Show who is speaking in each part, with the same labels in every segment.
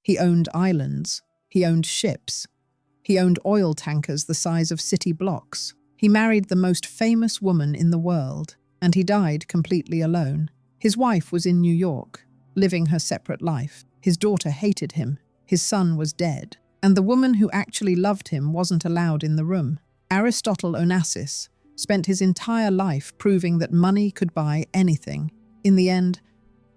Speaker 1: He owned islands. He owned ships. He owned oil tankers the size of city blocks. He married the most famous woman in the world, and he died completely alone. His wife was in New York, living her separate life. His daughter hated him. His son was dead. And the woman who actually loved him wasn't allowed in the room. Aristotle Onassis spent his entire life proving that money could buy anything. In the end,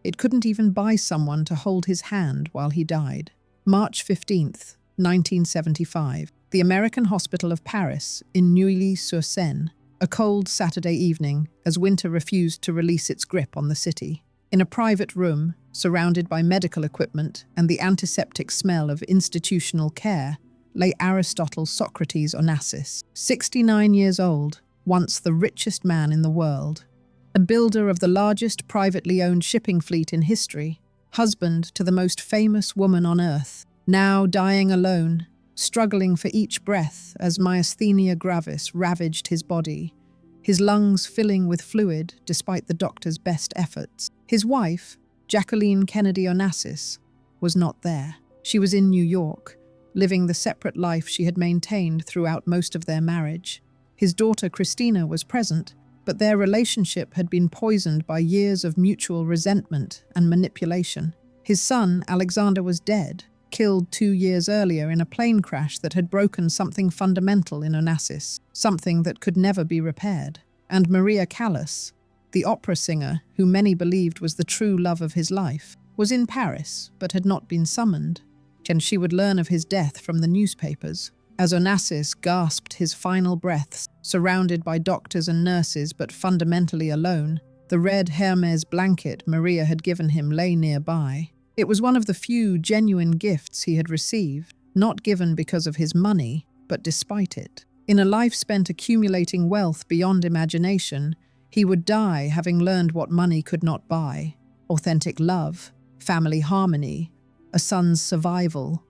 Speaker 1: it couldn't even buy someone to hold his hand while he died. March 15th, 1975. The American Hospital of Paris in Neuilly-sur-Seine. A cold Saturday evening as winter refused to release its grip on the city. In a private room, surrounded by medical equipment and the antiseptic smell of institutional care, lay Aristotle Socrates Onassis, 69 years old, once the richest man in the world. A builder of the largest privately owned shipping fleet in history, husband to the most famous woman on earth, now dying alone, struggling for each breath as myasthenia gravis ravaged his body, his lungs filling with fluid despite the doctor's best efforts. His wife, Jacqueline Kennedy Onassis, was not there. She was in New York, living the separate life she had maintained throughout most of their marriage. His daughter Christina was present, but their relationship had been poisoned by years of mutual resentment and manipulation. His son, Alexander, was dead, killed 2 years earlier in a plane crash that had broken something fundamental in Onassis, something that could never be repaired. And Maria Callas, the opera singer who many believed was the true love of his life, was in Paris but had not been summoned, and she would learn of his death from the newspapers. As Onassis gasped his final breaths, surrounded by doctors and nurses but fundamentally alone, the red Hermes blanket Maria had given him lay nearby. It was one of the few genuine gifts he had received, not given because of his money, but despite it. In a life spent accumulating wealth beyond imagination, he would die having learned what money could not buy: authentic love, family harmony, a son's survival,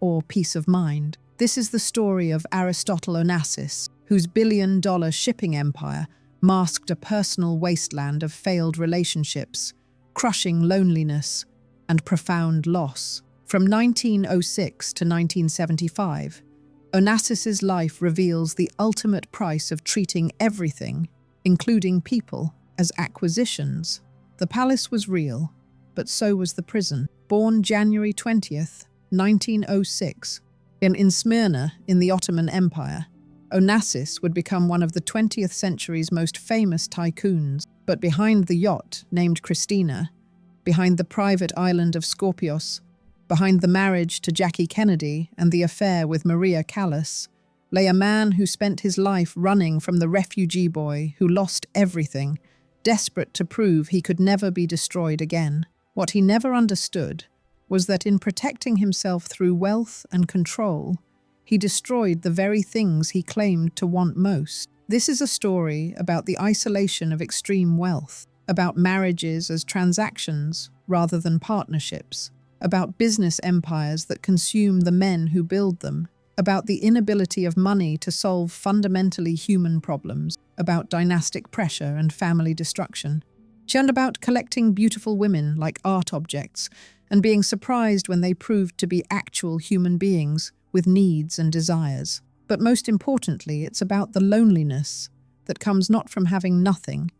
Speaker 1: or peace of mind. This is the story of Aristotle Onassis, whose billion-dollar shipping empire masked a personal wasteland of failed relationships, crushing loneliness, and profound loss. From 1906 to 1975, Onassis's life reveals the ultimate price of treating everything, including people, as acquisitions. The palace was real, but so was the prison. Born January 20th, 1906, in Smyrna in the Ottoman Empire, Onassis would become one of the 20th century's most famous tycoons. But behind the yacht named Christina, behind the private island of Skorpios, behind the marriage to Jackie Kennedy and the affair with Maria Callas, lay a man who spent his life running from the refugee boy who lost everything, desperate to prove he could never be destroyed again. What he never understood was that in protecting himself through wealth and control, he destroyed the very things he claimed to want most. This is a story about the isolation of extreme wealth, about marriages as transactions rather than partnerships, about business empires that consume the men who build them, about the inability of money to solve fundamentally human problems, about dynastic pressure and family destruction, and about collecting beautiful women like art objects and being surprised when they proved to be actual human beings with needs and desires. But most importantly, it's about the loneliness that comes not from having nothing,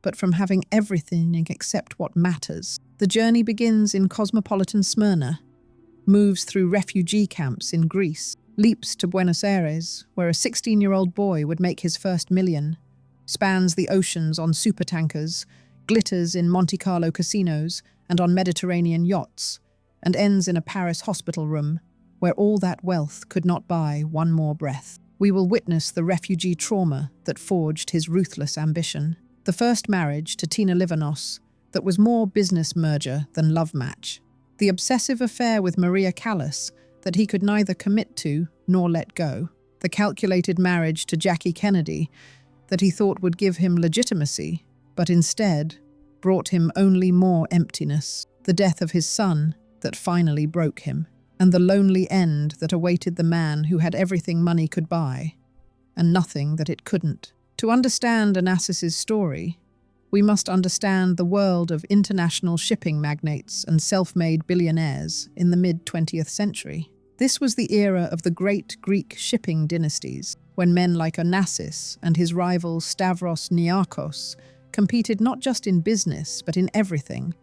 Speaker 1: but from having everything except what matters. The journey begins in cosmopolitan Smyrna, moves through refugee camps in Greece, leaps to Buenos Aires, where a 16-year-old boy would make his first million, spans the oceans on supertankers, glitters in Monte Carlo casinos and on Mediterranean yachts, and ends in a Paris hospital room where all that wealth could not buy one more breath. We will witness the refugee trauma that forged his ruthless ambition. The first marriage to Tina Livanos that was more business merger than love match. The obsessive affair with Maria Callas that he could neither commit to nor let go. The calculated marriage to Jackie Kennedy that he thought would give him legitimacy, but instead brought him only more emptiness. The death of his son that finally broke him, and the lonely end that awaited the man who had everything money could buy, and nothing that it couldn't. To understand Onassis's story, we must understand the world of international shipping magnates and self-made billionaires in the mid-20th century. This was the era of the great Greek shipping dynasties, when men like Onassis and his rival Stavros Niarchos competed not just in business but in everything,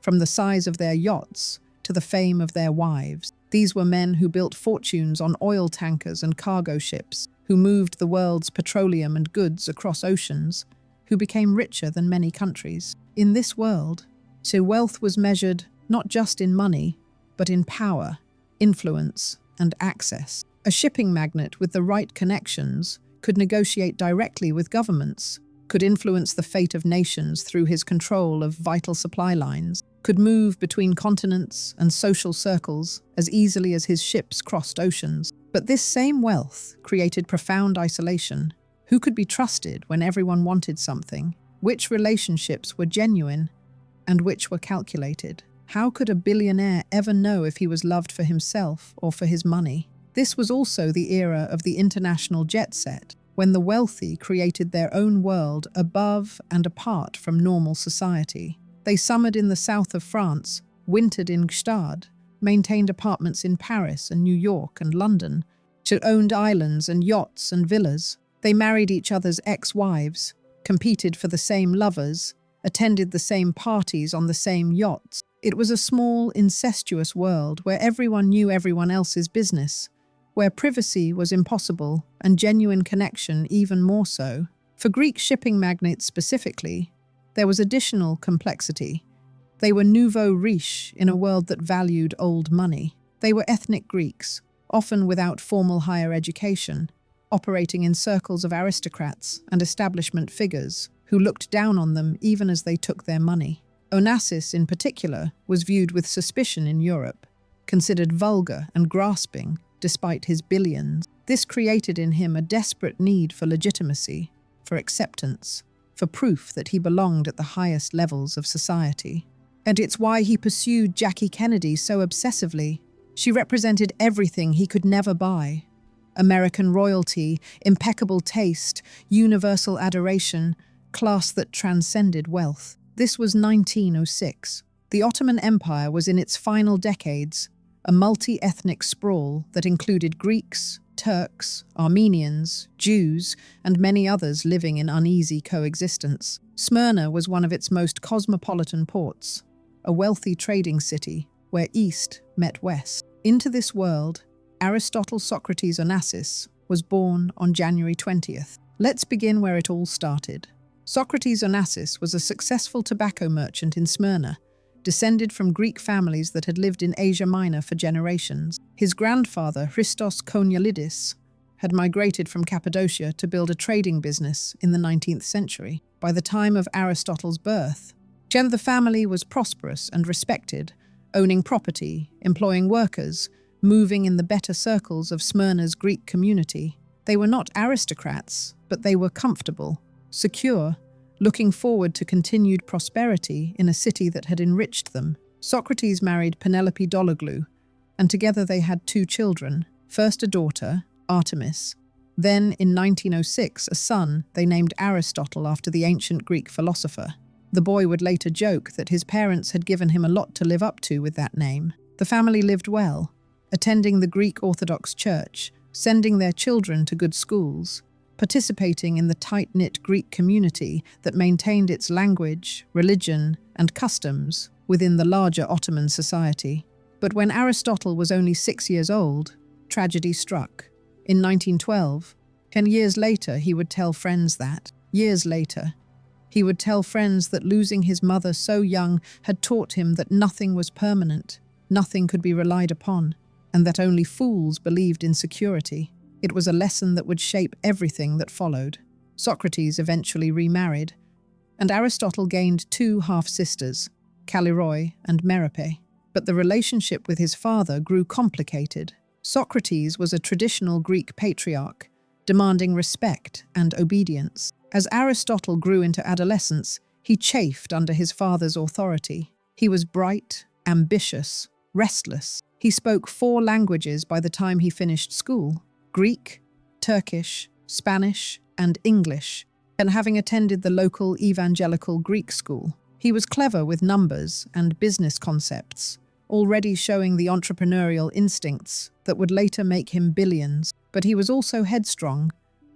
Speaker 1: from the size of their yachts to the fame of their wives. These were men who built fortunes on oil tankers and cargo ships, who moved the world's petroleum and goods across oceans, who became richer than many countries. In this world, so wealth was measured not just in money, but in power, influence, and access. A shipping magnate with the right connections could negotiate directly with governments, could influence the fate of nations through his control of vital supply lines, could move between continents and social circles as easily as his ships crossed oceans. But this same wealth created profound isolation. Who could be trusted when everyone wanted something? Which relationships were genuine and which were calculated? How could a billionaire ever know if he was loved for himself or for his money? This was also the era of the international jet set, when the wealthy created their own world above and apart from normal society. They summered in the south of France, wintered in Gstaad, maintained apartments in Paris and New York and London, owned islands and yachts and villas. They married each other's ex-wives, competed for the same lovers, attended the same parties on the same yachts. It was a small, incestuous world where everyone knew everyone else's business, where privacy was impossible and genuine connection even more so. For Greek shipping magnates specifically, there was additional complexity. They were nouveau riche in a world that valued old money. They were ethnic Greeks, often without formal higher education, operating in circles of aristocrats and establishment figures who looked down on them even as they took their money. Onassis, in particular, was viewed with suspicion in Europe, considered vulgar and grasping despite his billions. This created in him a desperate need for legitimacy, for acceptance, for proof that he belonged at the highest levels of society. And it's why he pursued Jackie Kennedy so obsessively. She represented everything he could never buy. American royalty, impeccable taste, universal adoration, class that transcended wealth. This was 1906. The Ottoman Empire was in its final decades, a multi-ethnic sprawl that included Greeks, Turks, Armenians, Jews, and many others living in uneasy coexistence. Smyrna was one of its most cosmopolitan ports, a wealthy trading city where East met West. Into this world, Aristotle Socrates Onassis was born on January 20th. Let's begin where it all started. Socrates Onassis was a successful tobacco merchant in Smyrna, descended from Greek families that had lived in Asia Minor for generations. His grandfather, Christos Konialidis, had migrated from Cappadocia to build a trading business in the 19th century. By the time of Aristotle's birth, the family was prosperous and respected, owning property, employing workers, moving in the better circles of Smyrna's Greek community. They were not aristocrats, but they were comfortable, secure, looking forward to continued prosperity in a city that had enriched them. Socrates married Penelope Dologlou, and together they had 2 children, first a daughter, Artemis, then in 1906 a son they named Aristotle after the ancient Greek philosopher. The boy would later joke that his parents had given him a lot to live up to with that name. The family lived well, attending the Greek Orthodox Church, sending their children to good schools, participating in the tight-knit Greek community that maintained its language, religion, and customs within the larger Ottoman society. But when Aristotle was only 6 years old, tragedy struck. In 1912, 10 years later, he would tell friends that, losing his mother so young had taught him that nothing was permanent, nothing could be relied upon, and that only fools believed in security. It was a lesson that would shape everything that followed. Socrates eventually remarried, and Aristotle gained 2 half-sisters, Callirrhoe and Merope. But the relationship with his father grew complicated. Socrates was a traditional Greek patriarch, demanding respect and obedience. As Aristotle grew into adolescence, he chafed under his father's authority. He was bright, ambitious, restless. He spoke 4 languages by the time he finished school: Greek, Turkish, Spanish, and English. and having attended the local evangelical Greek school. He was clever with numbers and business concepts, already showing the entrepreneurial instincts that would later make him billions. But he was also headstrong,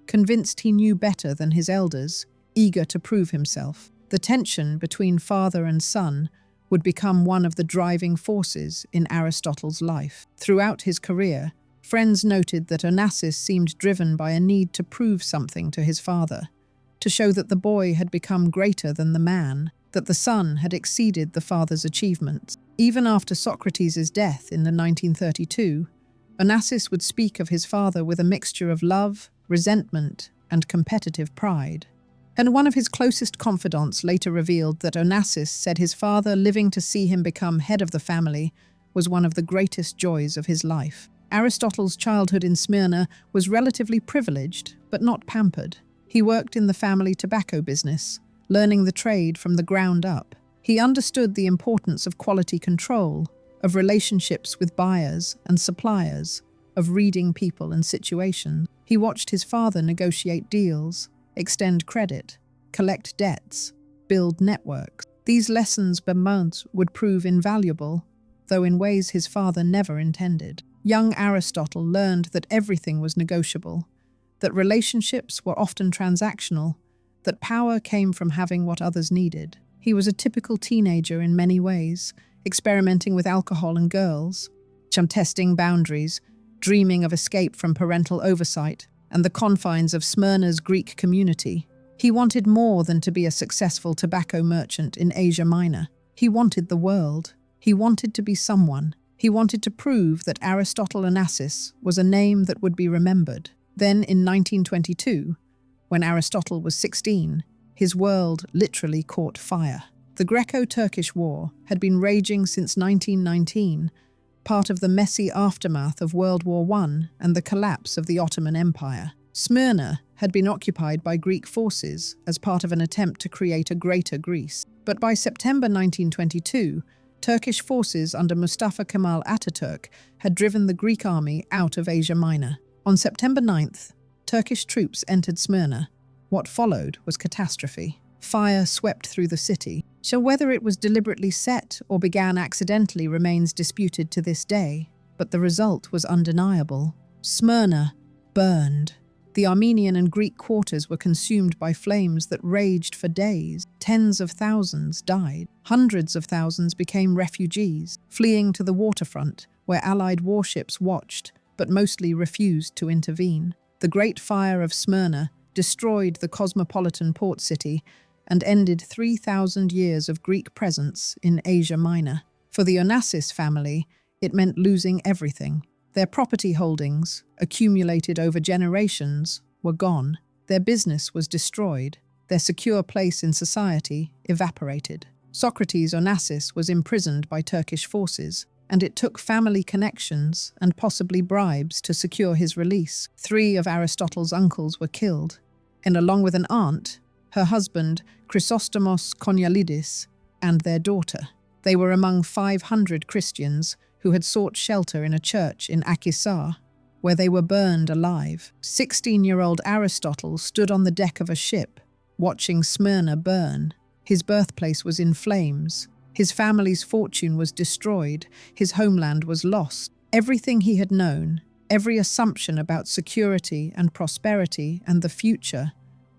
Speaker 1: convinced he knew better than his elders, eager to prove himself. The tension between father and son would become one of the driving forces in Aristotle's life. Throughout his career, friends noted that Onassis seemed driven by a need to prove something to his father, to show that the boy had become greater than the man, that the son had exceeded the father's achievements. Even after Socrates' death in 1932, Onassis would speak of his father with a mixture of love, resentment, and competitive pride. And one of his closest confidants later revealed that Onassis said his father living to see him become head of the family was one of the greatest joys of his life. Aristotle's childhood in Smyrna was relatively privileged, but not pampered. He worked in the family tobacco business, learning the trade from the ground up. He understood the importance of quality control, of relationships with buyers and suppliers, of reading people and situations. He watched his father negotiate deals, extend credit, collect debts, build networks. These lessons Beaumont would prove invaluable, though in ways his father never intended. Young Aristotle learned that everything was negotiable, that relationships were often transactional, that power came from having what others needed. He was a typical teenager in many ways, experimenting with alcohol and girls, testing boundaries, dreaming of escape from parental oversight and the confines of Smyrna's Greek community. He wanted more than to be a successful tobacco merchant in Asia Minor. He wanted the world. He wanted to be someone. He wanted to prove that Aristotle Onassis was a name that would be remembered. Then, in 1922, when Aristotle was 16, his world literally caught fire. The Greco-Turkish War had been raging since 1919, part of the messy aftermath of World War I and the collapse of the Ottoman Empire. Smyrna had been occupied by Greek forces as part of an attempt to create a greater Greece. But by September 1922, Turkish forces under Mustafa Kemal Ataturk had driven the Greek army out of Asia Minor. On September 9th, Turkish troops entered Smyrna. What followed was catastrophe. Fire swept through the city. So whether it was deliberately set or began accidentally remains disputed to this day, but the result was undeniable. Smyrna burned. The Armenian and Greek quarters were consumed by flames that raged for days. Tens of thousands died. Hundreds of thousands became refugees, fleeing to the waterfront, where Allied warships watched, but mostly refused to intervene. The Great Fire of Smyrna destroyed the cosmopolitan port city and ended 3,000 years of Greek presence in Asia Minor. For the Onassis family, it meant losing everything. Their property holdings, accumulated over generations, were gone. Their business was destroyed. Their secure place in society evaporated. Socrates Onassis was imprisoned by Turkish forces, and it took family connections and possibly bribes to secure his release. 3 of Aristotle's uncles were killed, and along with an aunt, her husband, Chrysostomos Konialidis, and their daughter. They were among 500 Christians who had sought shelter in a church in Akhisar, where they were burned alive. 16-year-old Aristotle stood on the deck of a ship, watching Smyrna burn. His birthplace was in flames. His family's fortune was destroyed. His homeland was lost. Everything he had known, every assumption about security and prosperity and the future,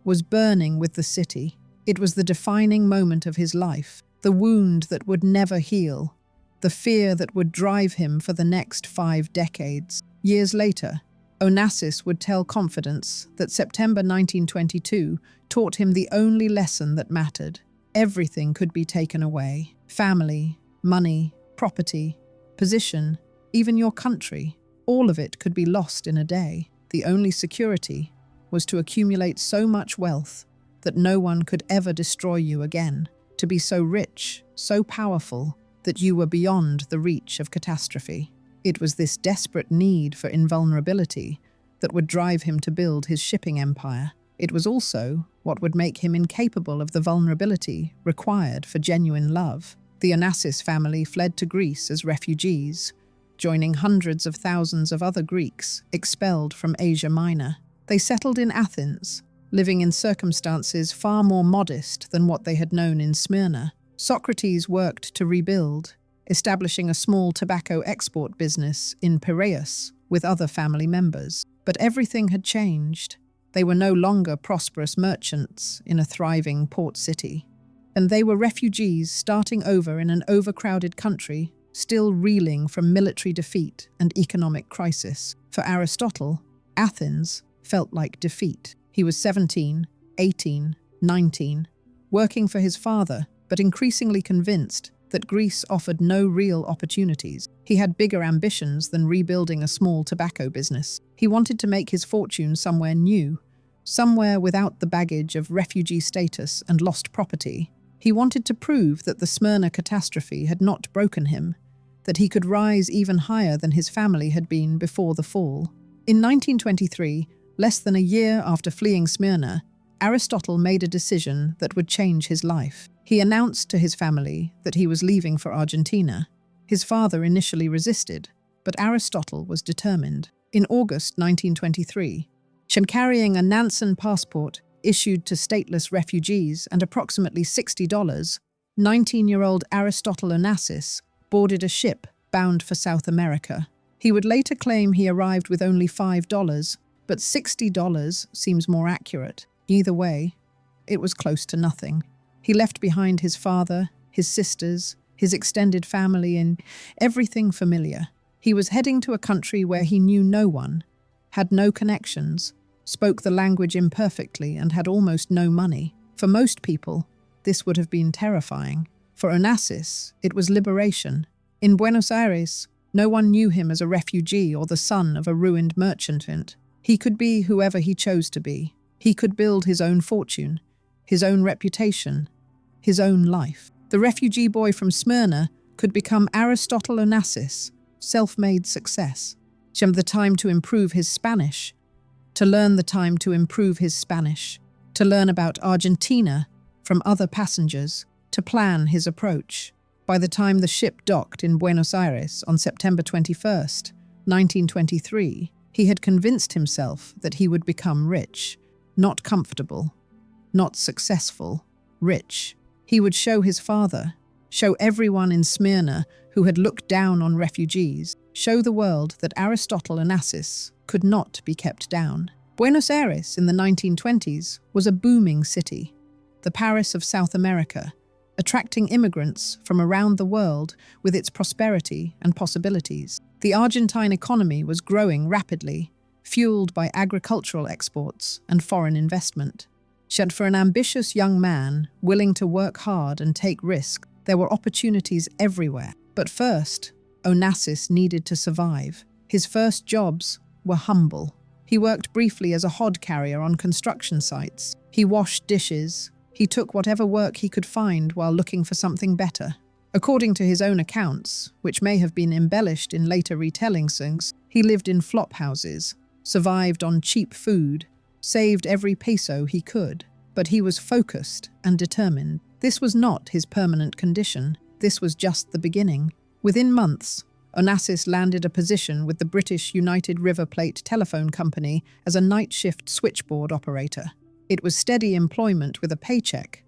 Speaker 1: was burning with the city. It was the defining moment of his life, the wound that would never heal, the fear that would drive him for the next 5 decades. Years later, Onassis would tell confidence that September 1922 taught him the only lesson that mattered. Everything could be taken away. Family, money, property, position, even your country. All of it could be lost in a day. The only security was to accumulate so much wealth that no one could ever destroy you again, to be so rich, so powerful, that you were beyond the reach of catastrophe. It was this desperate need for invulnerability that would drive him to build his shipping empire. It was also what would make him incapable of the vulnerability required for genuine love. The Onassis family fled to Greece as refugees, joining hundreds of thousands of other Greeks expelled from Asia Minor. They settled in Athens, living in circumstances far more modest than what they had known in Smyrna. Socrates worked to rebuild, establishing a small tobacco export business in Piraeus with other family members. But everything had changed. They were no longer prosperous merchants in a thriving port city, and they were refugees starting over in an overcrowded country, still reeling from military defeat and economic crisis. For Aristotle, Athens felt like defeat. He was 17, 18, 19, working for his father, but increasingly convinced that Greece offered no real opportunities. He had bigger ambitions than rebuilding a small tobacco business. He wanted to make his fortune somewhere new, somewhere without the baggage of refugee status and lost property. He wanted to prove that the Smyrna catastrophe had not broken him, that he could rise even higher than his family had been before the fall. In 1923, less than a year after fleeing Smyrna, Aristotle made a decision that would change his life. He announced to his family that he was leaving for Argentina. His father initially resisted, but Aristotle was determined. In August 1923, carrying a Nansen passport issued to stateless refugees and approximately $60, 19-year-old Aristotle Onassis boarded a ship bound for South America. He would later claim he arrived with only $5, but $60 seems more accurate. Either way, it was close to nothing. He left behind his father, his sisters, his extended family, and everything familiar. He was heading to a country where he knew no one, had no connections, spoke the language imperfectly, and had almost no money. For most people, this would have been terrifying. For Onassis, it was liberation. In Buenos Aires, no one knew him as a refugee or the son of a ruined merchant. He could be whoever he chose to be. He could build his own fortune, his own reputation, his own life. The refugee boy from Smyrna could become Aristotle Onassis, self-made success. The time to improve his Spanish, to learn the time to improve his Spanish, to learn about Argentina from other passengers, to plan his approach. By the time the ship docked in Buenos Aires on September 21st, 1923, he had convinced himself that he would become rich, not comfortable, not successful, rich. He would show his father, show everyone in Smyrna who had looked down on refugees, show the world that Aristotle Onassis could not be kept down. Buenos Aires in the 1920s was a booming city, the Paris of South America, attracting immigrants from around the world with its prosperity and possibilities. The Argentine economy was growing rapidly, fueled by agricultural exports and foreign investment. Yet for an ambitious young man willing to work hard and take risks, there were opportunities everywhere. But first, Onassis needed to survive. His first jobs were humble. He worked briefly as a hod carrier on construction sites. He washed dishes. He took whatever work he could find while looking for something better. According to his own accounts, which may have been embellished in later retellings, he lived in flop houses, survived on cheap food, saved every peso he could. But he was focused and determined. This was not his permanent condition. This was just the beginning. Within months, Onassis landed a position with the British United River Plate Telephone Company as a night shift switchboard operator. It was steady employment with a paycheck,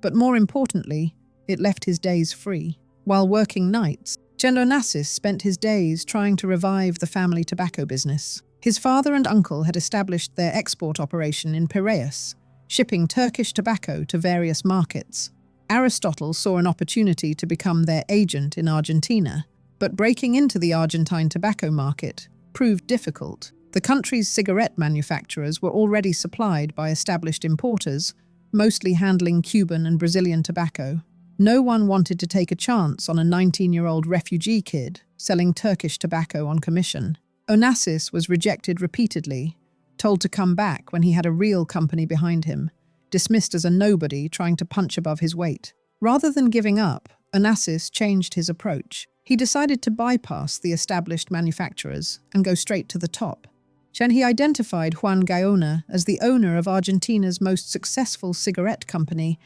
Speaker 1: but more importantly, it left his days free. While working nights, Onassis spent his days trying to revive the family tobacco business. His father and uncle had established their export operation in Piraeus, shipping Turkish tobacco to various markets. Aristotle saw an opportunity to become their agent in Argentina, but breaking into the Argentine tobacco market proved difficult. The country's cigarette manufacturers were already supplied by established importers, mostly handling Cuban and Brazilian tobacco. No one wanted to take a chance on a 19-year-old refugee kid selling Turkish tobacco on commission. Onassis was rejected repeatedly, told to come back when he had a real company behind him, dismissed as a nobody trying to punch above his weight. Rather than giving up, Onassis changed his approach. He decided to bypass the established manufacturers and go straight to the top. He identified Juan Gaona as the owner of Argentina's most successful cigarette company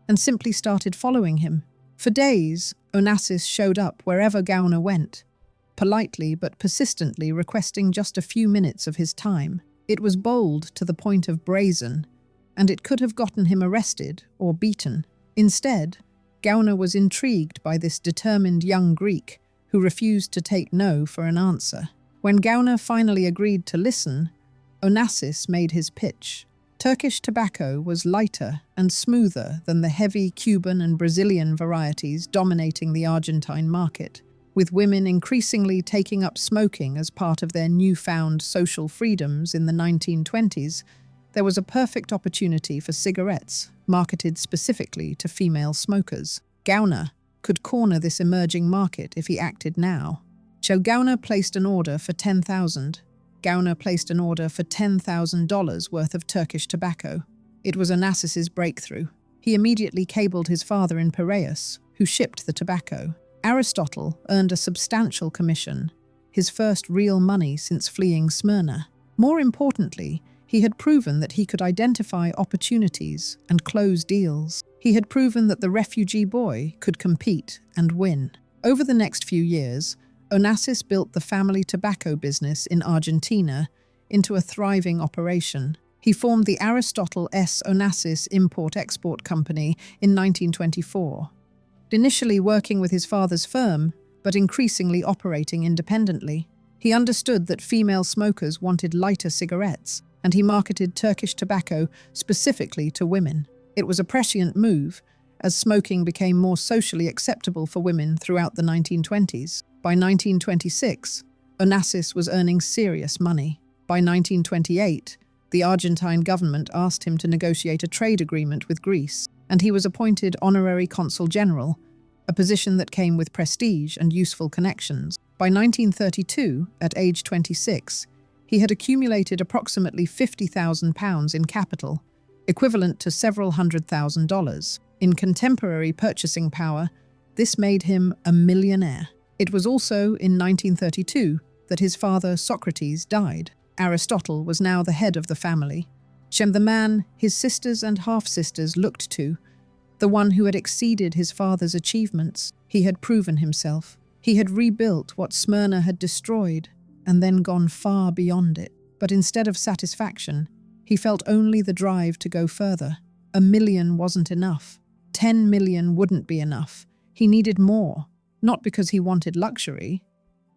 Speaker 1: and simply started following him. For days, Onassis showed up wherever Gaona went, politely but persistently requesting just a few minutes of his time. It was bold to the point of brazen, and it could have gotten him arrested or beaten. Instead, Gowna was intrigued by this determined young Greek who refused to take no for an answer. When Gowna finally agreed to listen, Onassis made his pitch. Turkish tobacco was lighter and smoother than the heavy Cuban and Brazilian varieties dominating the Argentine market, with women increasingly taking up smoking as part of their newfound social freedoms in the 1920s. There was a perfect opportunity for cigarettes, marketed specifically to female smokers. Gowna could corner this emerging market if he acted now. Gowna placed an order for $10,000 worth of Turkish tobacco. It was Onassis's breakthrough. He immediately cabled his father in Piraeus, who shipped the tobacco. Aristotle earned a substantial commission, his first real money since fleeing Smyrna. More importantly, he had proven that he could identify opportunities and close deals. He had proven that the refugee boy could compete and win. Over the next few years, Onassis built the family tobacco business in Argentina into a thriving operation. He formed the Aristotle Onassis Import-Export Company in 1924, initially working with his father's firm, but increasingly operating independently. He understood that female smokers wanted lighter cigarettes, and he marketed Turkish tobacco specifically to women. It was a prescient move, as smoking became more socially acceptable for women throughout the 1920s. By 1926, Onassis was earning serious money. By 1928, the Argentine government asked him to negotiate a trade agreement with Greece, and he was appointed honorary consul general, a position that came with prestige and useful connections. By 1932, at age 26, he had accumulated approximately £50,000 in capital, equivalent to several $100,000. In contemporary purchasing power, this made him a millionaire. It was also in 1932 that his father Socrates died. Aristotle was now the head of the family, the man his sisters and half-sisters looked to, the one who had exceeded his father's achievements. He had proven himself. He had rebuilt what Smyrna had destroyed and then gone far beyond it. But instead of satisfaction, he felt only the drive to go further. $1 million wasn't enough. 10 million wouldn't be enough. He needed more, not because he wanted luxury,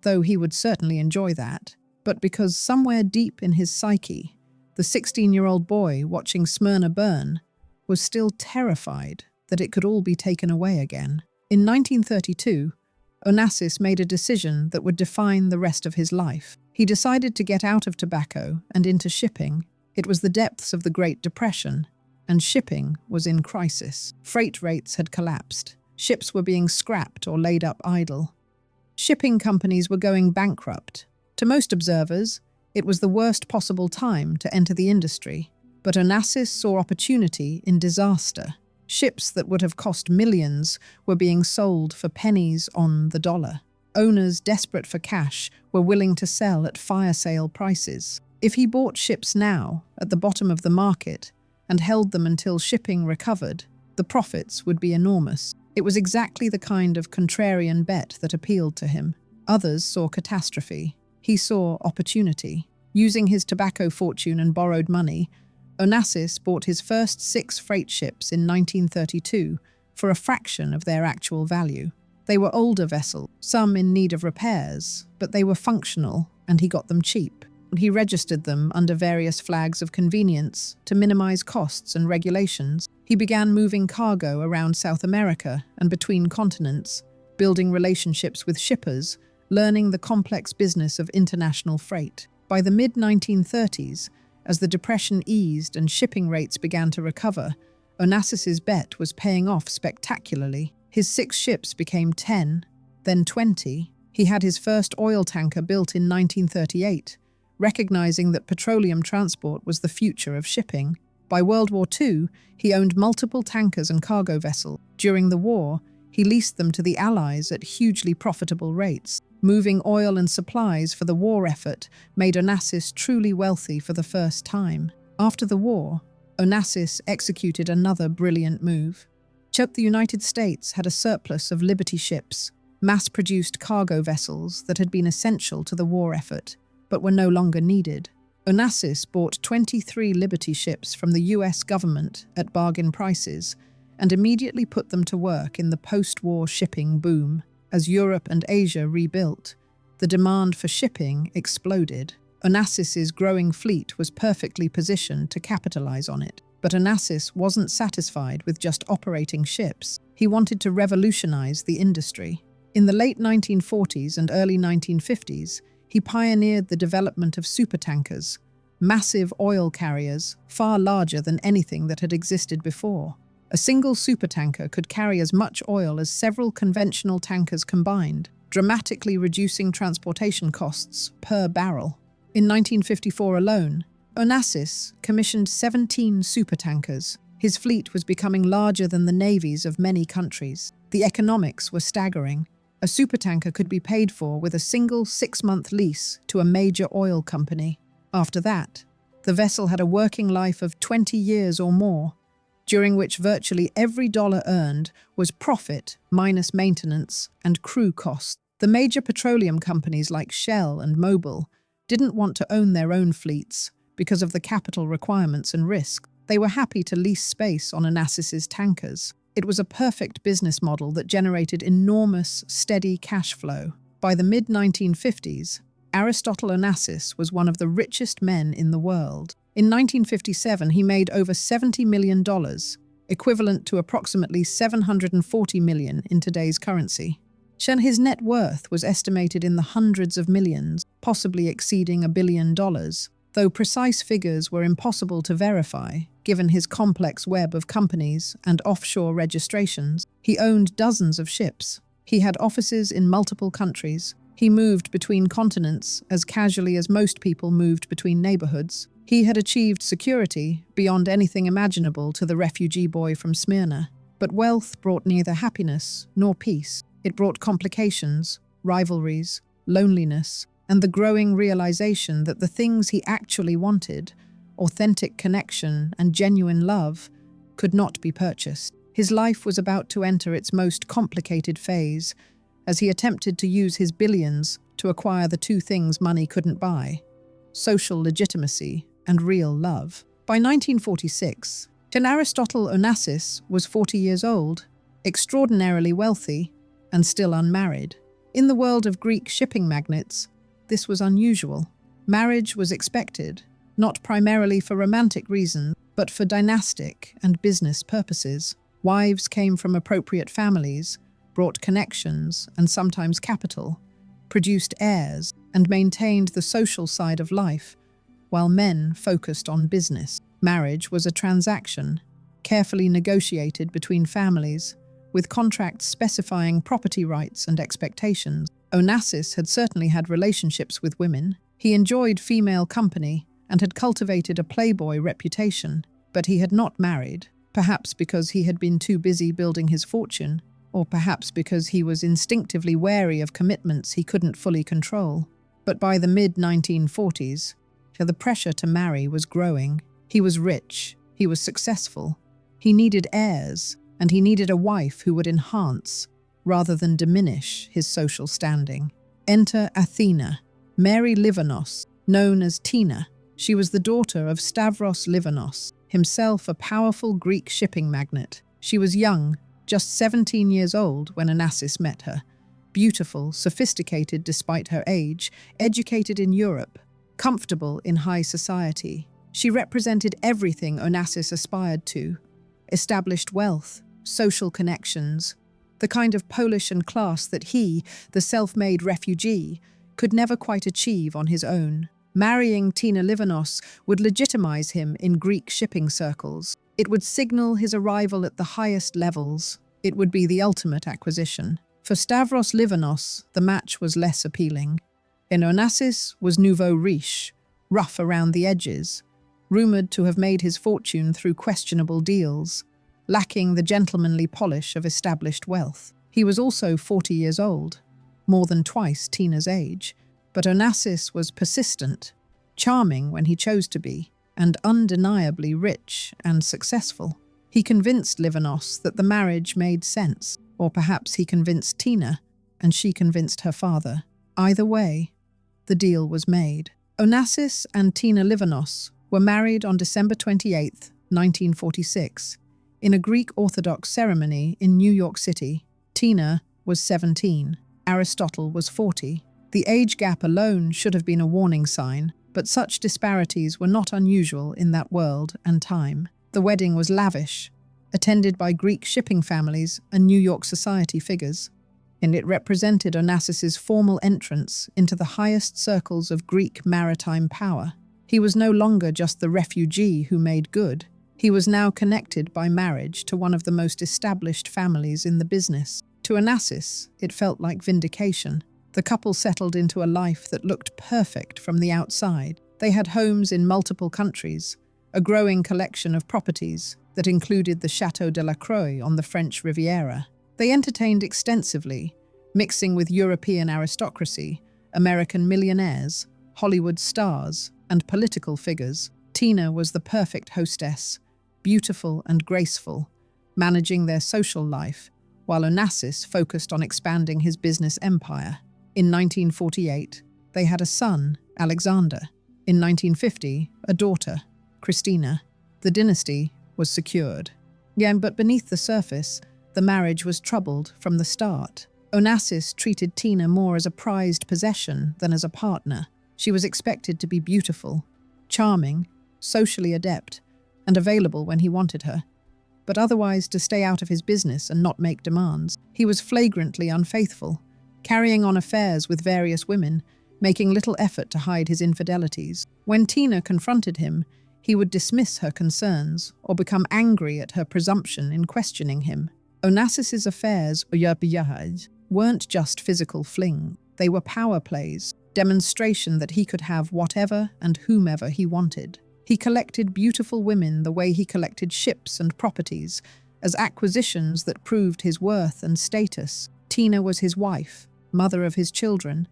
Speaker 1: though he would certainly enjoy that, but because somewhere deep in his psyche, the 16-year-old boy watching Smyrna burn was still terrified that it could all be taken away again. In 1932, Onassis made a decision that would define the rest of his life. He decided to get out of tobacco and into shipping. It was the depths of the Great Depression, and shipping was in crisis. Freight rates had collapsed. Ships were being scrapped or laid up idle. Shipping companies were going bankrupt. To most observers, it was the worst possible time to enter the industry. But Onassis saw opportunity in disaster. Ships that would have cost millions were being sold for pennies on the dollar. Owners desperate for cash were willing to sell at fire sale prices. If he bought ships now, at the bottom of the market, and held them until shipping recovered, the profits would be enormous. It was exactly the kind of contrarian bet that appealed to him. Others saw catastrophe. He saw opportunity. Using his tobacco fortune and borrowed money, Onassis bought his first 6 freight ships in 1932 for a fraction of their actual value. They were older vessels, some in need of repairs, but they were functional and he got them cheap. He registered them under various flags of convenience to minimize costs and regulations. He began moving cargo around South America and between continents, building relationships with shippers, learning the complex business of international freight. By the mid-1930s, as the Depression eased and shipping rates began to recover, Onassis's bet was paying off spectacularly. His 6 ships became 10, then 20. He had his first oil tanker built in 1938, recognizing that petroleum transport was the future of shipping. By World War II, he owned multiple tankers and cargo vessels. During the war, he leased them to the Allies at hugely profitable rates. Moving oil and supplies for the war effort made Onassis truly wealthy for the first time. After the war, Onassis executed another brilliant move. The United States had a surplus of Liberty ships, mass-produced cargo vessels that had been essential to the war effort, but were no longer needed. Onassis bought 23 Liberty ships from the US government at bargain prices and immediately put them to work in the post-war shipping boom. As Europe and Asia rebuilt, the demand for shipping exploded. Onassis's growing fleet was perfectly positioned to capitalize on it. But Onassis wasn't satisfied with just operating ships. He wanted to revolutionize the industry. In the late 1940s and early 1950s, he pioneered the development of supertankers, massive oil carriers far larger than anything that had existed before. A single supertanker could carry as much oil as several conventional tankers combined, dramatically reducing transportation costs per barrel. In 1954 alone, Onassis commissioned 17 supertankers. His fleet was becoming larger than the navies of many countries. The economics were staggering. A supertanker could be paid for with a single 6-month lease to a major oil company. After that, the vessel had a working life of 20 years or more, during which virtually every dollar earned was profit minus maintenance and crew costs. The major petroleum companies like Shell and Mobil didn't want to own their own fleets because of the capital requirements and risk. They were happy to lease space on Onassis's tankers. It was a perfect business model that generated enormous, steady cash flow. By the mid-1950s, Aristotle Onassis was one of the richest men in the world. In 1957, he made over $70 million, equivalent to approximately $740 million in today's currency. His net worth was estimated in the hundreds of millions, possibly exceeding $1 billion, though precise figures were impossible to verify, given his complex web of companies and offshore registrations. He owned dozens of ships. He had offices in multiple countries. He moved between continents as casually as most people moved between neighborhoods. He had achieved security beyond anything imaginable to the refugee boy from Smyrna. But wealth brought neither happiness nor peace. It brought complications, rivalries, loneliness, and the growing realization that the things he actually wanted, authentic connection and genuine love, could not be purchased. His life was about to enter its most complicated phase, as he attempted to use his billions to acquire the two things money couldn't buy: social legitimacy and real love. By 1946, Aristotle Onassis was 40 years old, extraordinarily wealthy, and still unmarried. In the world of Greek shipping magnates, this was unusual. Marriage was expected, not primarily for romantic reasons, but for dynastic and business purposes. Wives came from appropriate families, brought connections and sometimes capital, produced heirs, and maintained the social side of life, while men focused on business. Marriage was a transaction, carefully negotiated between families, with contracts specifying property rights and expectations. Onassis had certainly had relationships with women. He enjoyed female company and had cultivated a playboy reputation, but he had not married, perhaps because he had been too busy building his fortune, or perhaps because he was instinctively wary of commitments he couldn't fully control. But by the mid-1940s, the pressure to marry was growing. He was rich, he was successful, he needed heirs, and he needed a wife who would enhance, rather than diminish, his social standing. Enter Athena, Mary Livanos, known as Tina. She was the daughter of Stavros Livanos, himself a powerful Greek shipping magnate. She was young, just 17 years old when Onassis met her. Beautiful, sophisticated despite her age, educated in Europe, comfortable in high society. She represented everything Onassis aspired to: established wealth, social connections, the kind of polish and class that he, the self-made refugee, could never quite achieve on his own. Marrying Tina Livanos would legitimize him in Greek shipping circles. It would signal his arrival at the highest levels. It would be the ultimate acquisition. For Stavros Livanos, the match was less appealing. In Onassis was nouveau riche, rough around the edges, rumored to have made his fortune through questionable deals, lacking the gentlemanly polish of established wealth. He was also 40 years old, more than twice Tina's age, but Onassis was persistent, charming when he chose to be, and undeniably rich and successful. He convinced Livanos that the marriage made sense, or perhaps he convinced Tina, and she convinced her father. Either way, the deal was made. Onassis and Tina Livanos were married on December 28, 1946, in a Greek Orthodox ceremony in New York City. Tina was 17. Aristotle was 40. The age gap alone should have been a warning sign, but such disparities were not unusual in that world and time. The wedding was lavish, attended by Greek shipping families and New York society figures, and it represented Onassis's formal entrance into the highest circles of Greek maritime power. He was no longer just the refugee who made good. He was now connected by marriage to one of the most established families in the business. To Onassis, it felt like vindication. The couple settled into a life that looked perfect from the outside. They had homes in multiple countries, a growing collection of properties that included the Château de la Croix on the French Riviera. They entertained extensively, mixing with European aristocracy, American millionaires, Hollywood stars, and political figures. Tina was the perfect hostess, beautiful and graceful, managing their social life, while Onassis focused on expanding his business empire. In 1948, they had a son, Alexander. In 1950, a daughter, Christina. The dynasty was secured. But beneath the surface, the marriage was troubled from the start. Onassis treated Tina more as a prized possession than as a partner. She was expected to be beautiful, charming, socially adept, and available when he wanted her, but otherwise to stay out of his business and not make demands. He was flagrantly unfaithful, carrying on affairs with various women, making little effort to hide his infidelities. When Tina confronted him, he would dismiss her concerns or become angry at her presumption in questioning him. Onassis's affairs weren't just physical fling. They were power plays, demonstration that he could have whatever and whomever he wanted. He collected beautiful women the way he collected ships and properties, as acquisitions that proved his worth and status. Tina was his wife, mother of his children,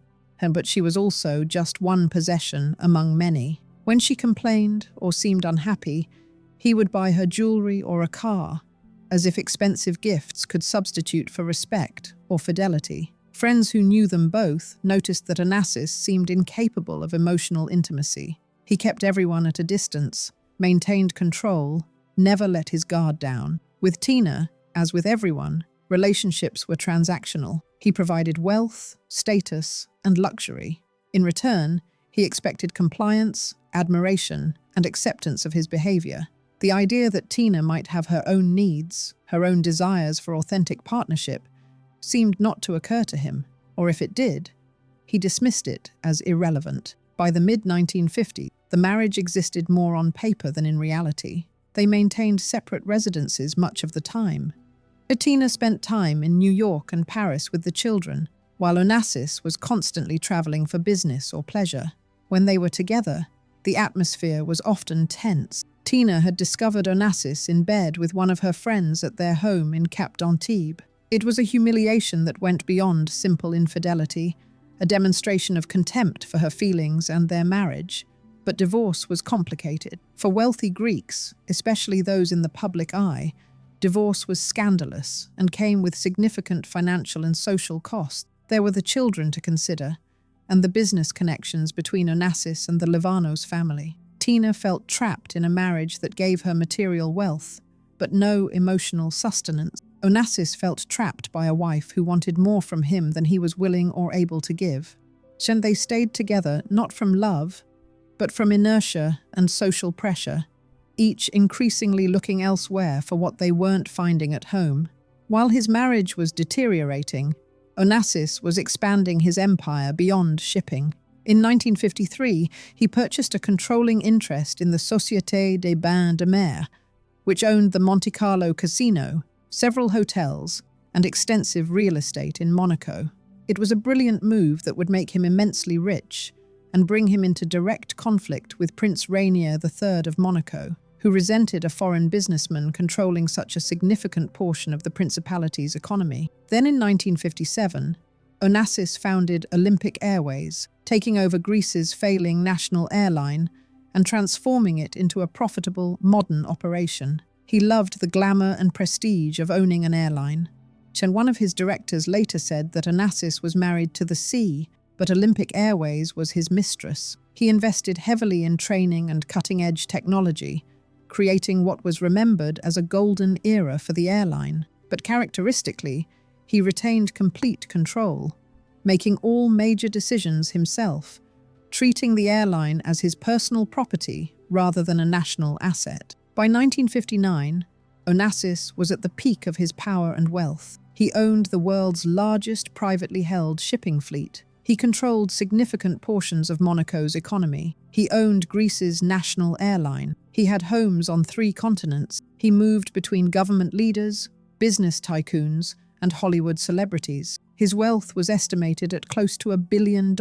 Speaker 1: but she was also just one possession among many. When she complained or seemed unhappy, he would buy her jewelry or a car, as if expensive gifts could substitute for respect or fidelity. Friends who knew them both noticed that Onassis seemed incapable of emotional intimacy. He kept everyone at a distance, maintained control, never let his guard down. With Tina, as with everyone, relationships were transactional. He provided wealth, status, and luxury. In return, he expected compliance, admiration, and acceptance of his behavior. The idea that Tina might have her own needs, her own desires for authentic partnership, seemed not to occur to him, or if it did, he dismissed it as irrelevant. By the mid-1950s, the marriage existed more on paper than in reality. They maintained separate residences much of the time. Tina spent time in New York and Paris with the children, while Onassis was constantly traveling for business or pleasure. When they were together, the atmosphere was often tense. Tina had discovered Onassis in bed with one of her friends at their home in Cap d'Antibes. It was a humiliation that went beyond simple infidelity, a demonstration of contempt for her feelings and their marriage. But divorce was complicated. For wealthy Greeks, especially those in the public eye, divorce was scandalous and came with significant financial and social costs. There were the children to consider, and the business connections between Onassis and the Livanos family. Tina felt trapped in a marriage that gave her material wealth, but no emotional sustenance. Onassis felt trapped by a wife who wanted more from him than he was willing or able to give. And they stayed together not from love, but from inertia and social pressure, each increasingly looking elsewhere for what they weren't finding at home. While his marriage was deteriorating, Onassis was expanding his empire beyond shipping. In 1953, he purchased a controlling interest in the Société des Bains de Mer, which owned the Monte Carlo Casino, several hotels, and extensive real estate in Monaco. It was a brilliant move that would make him immensely rich and bring him into direct conflict with Prince Rainier III of Monaco, who resented a foreign businessman controlling such a significant portion of the principality's economy. Then in 1957, Onassis founded Olympic Airways, taking over Greece's failing national airline and transforming it into a profitable, modern operation. He loved the glamour and prestige of owning an airline. And one of his directors later said that Onassis was married to the sea, but Olympic Airways was his mistress. He invested heavily in training and cutting-edge technology, creating what was remembered as a golden era for the airline. But characteristically, he retained complete control, making all major decisions himself, treating the airline as his personal property rather than a national asset. By 1959, Onassis was at the peak of his power and wealth. He owned the world's largest privately held shipping fleet. He controlled significant portions of Monaco's economy. He owned Greece's national airline. He had homes on 3 continents. He moved between government leaders, business tycoons, and Hollywood celebrities. His wealth was estimated at close to $1 billion,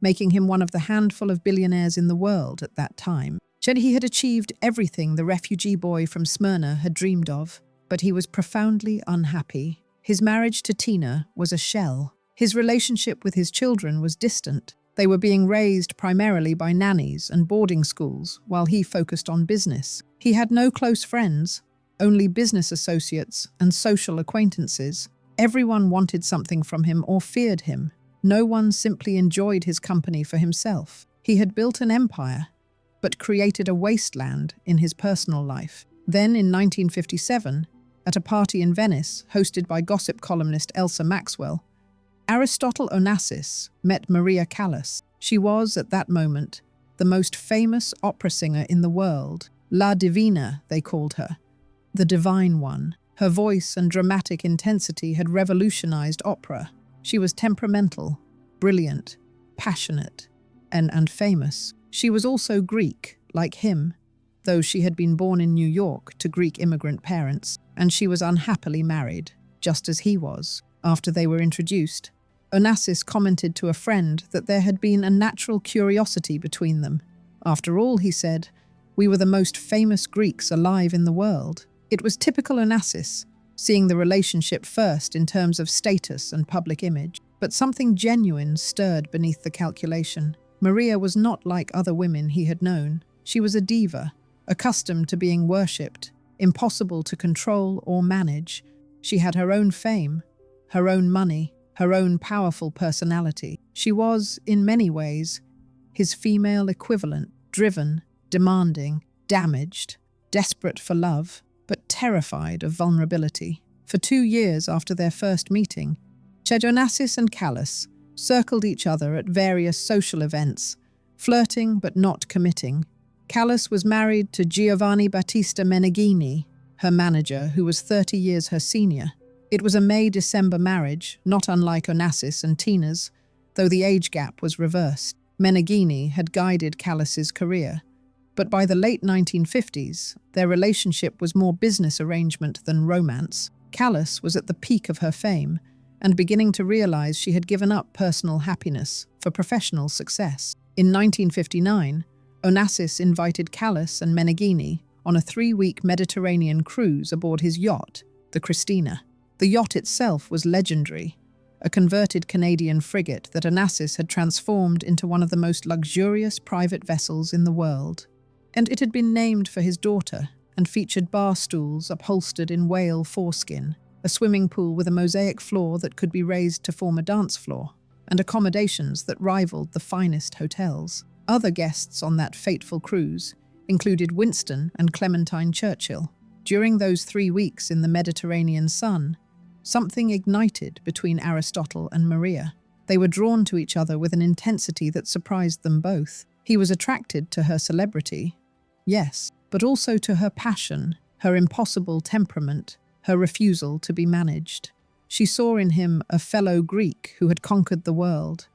Speaker 1: making him one of the handful of billionaires in the world at that time. He had achieved everything the refugee boy from Smyrna had dreamed of, but he was profoundly unhappy. His marriage to Tina was a shell. His relationship with his children was distant. They were being raised primarily by nannies and boarding schools, while he focused on business. He had no close friends, only business associates and social acquaintances. Everyone wanted something from him or feared him. No one simply enjoyed his company for himself. He had built an empire, but created a wasteland in his personal life. Then, in 1957, at a party in Venice, hosted by gossip columnist Elsa Maxwell, Aristotle Onassis met Maria Callas. She was, at that moment, the most famous opera singer in the world. La Divina, they called her. The Divine One. Her voice and dramatic intensity had revolutionized opera. She was temperamental, brilliant, passionate, and famous. She was also Greek, like him, though she had been born in New York to Greek immigrant parents, and she was unhappily married, just as he was. After they were introduced, Onassis commented to a friend that there had been a natural curiosity between them. After all, he said, we were the most famous Greeks alive in the world. It was typical Onassis, seeing the relationship first in terms of status and public image. But something genuine stirred beneath the calculation. Maria was not like other women he had known. She was a diva, accustomed to being worshipped, impossible to control or manage. She had her own fame, her own money, her own powerful personality. She was, in many ways, his female equivalent, driven, demanding, damaged, desperate for love, but terrified of vulnerability. For 2 years after their first meeting, Onassis and Callas circled each other at various social events, flirting but not committing. Callas was married to Giovanni Battista Meneghini, her manager, who was 30 years her senior. It was a May-December marriage, not unlike Onassis and Tina's, though the age gap was reversed. Meneghini had guided Callas's career, but by the late 1950s, their relationship was more business arrangement than romance. Callas was at the peak of her fame and beginning to realize she had given up personal happiness for professional success. In 1959, Onassis invited Callas and Meneghini on a 3-week Mediterranean cruise aboard his yacht, the Christina. The yacht itself was legendary, a converted Canadian frigate that Onassis had transformed into one of the most luxurious private vessels in the world. And it had been named for his daughter and featured bar stools upholstered in whale foreskin, a swimming pool with a mosaic floor that could be raised to form a dance floor, and accommodations that rivaled the finest hotels. Other guests on that fateful cruise included Winston and Clementine Churchill. During those 3 weeks in the Mediterranean sun, something ignited between Aristotle and Maria. They were drawn to each other with an intensity that surprised them both. He was attracted to her celebrity, yes, but also to her passion, her impossible temperament, her refusal to be managed. She saw in him a fellow Greek who had conquered the world,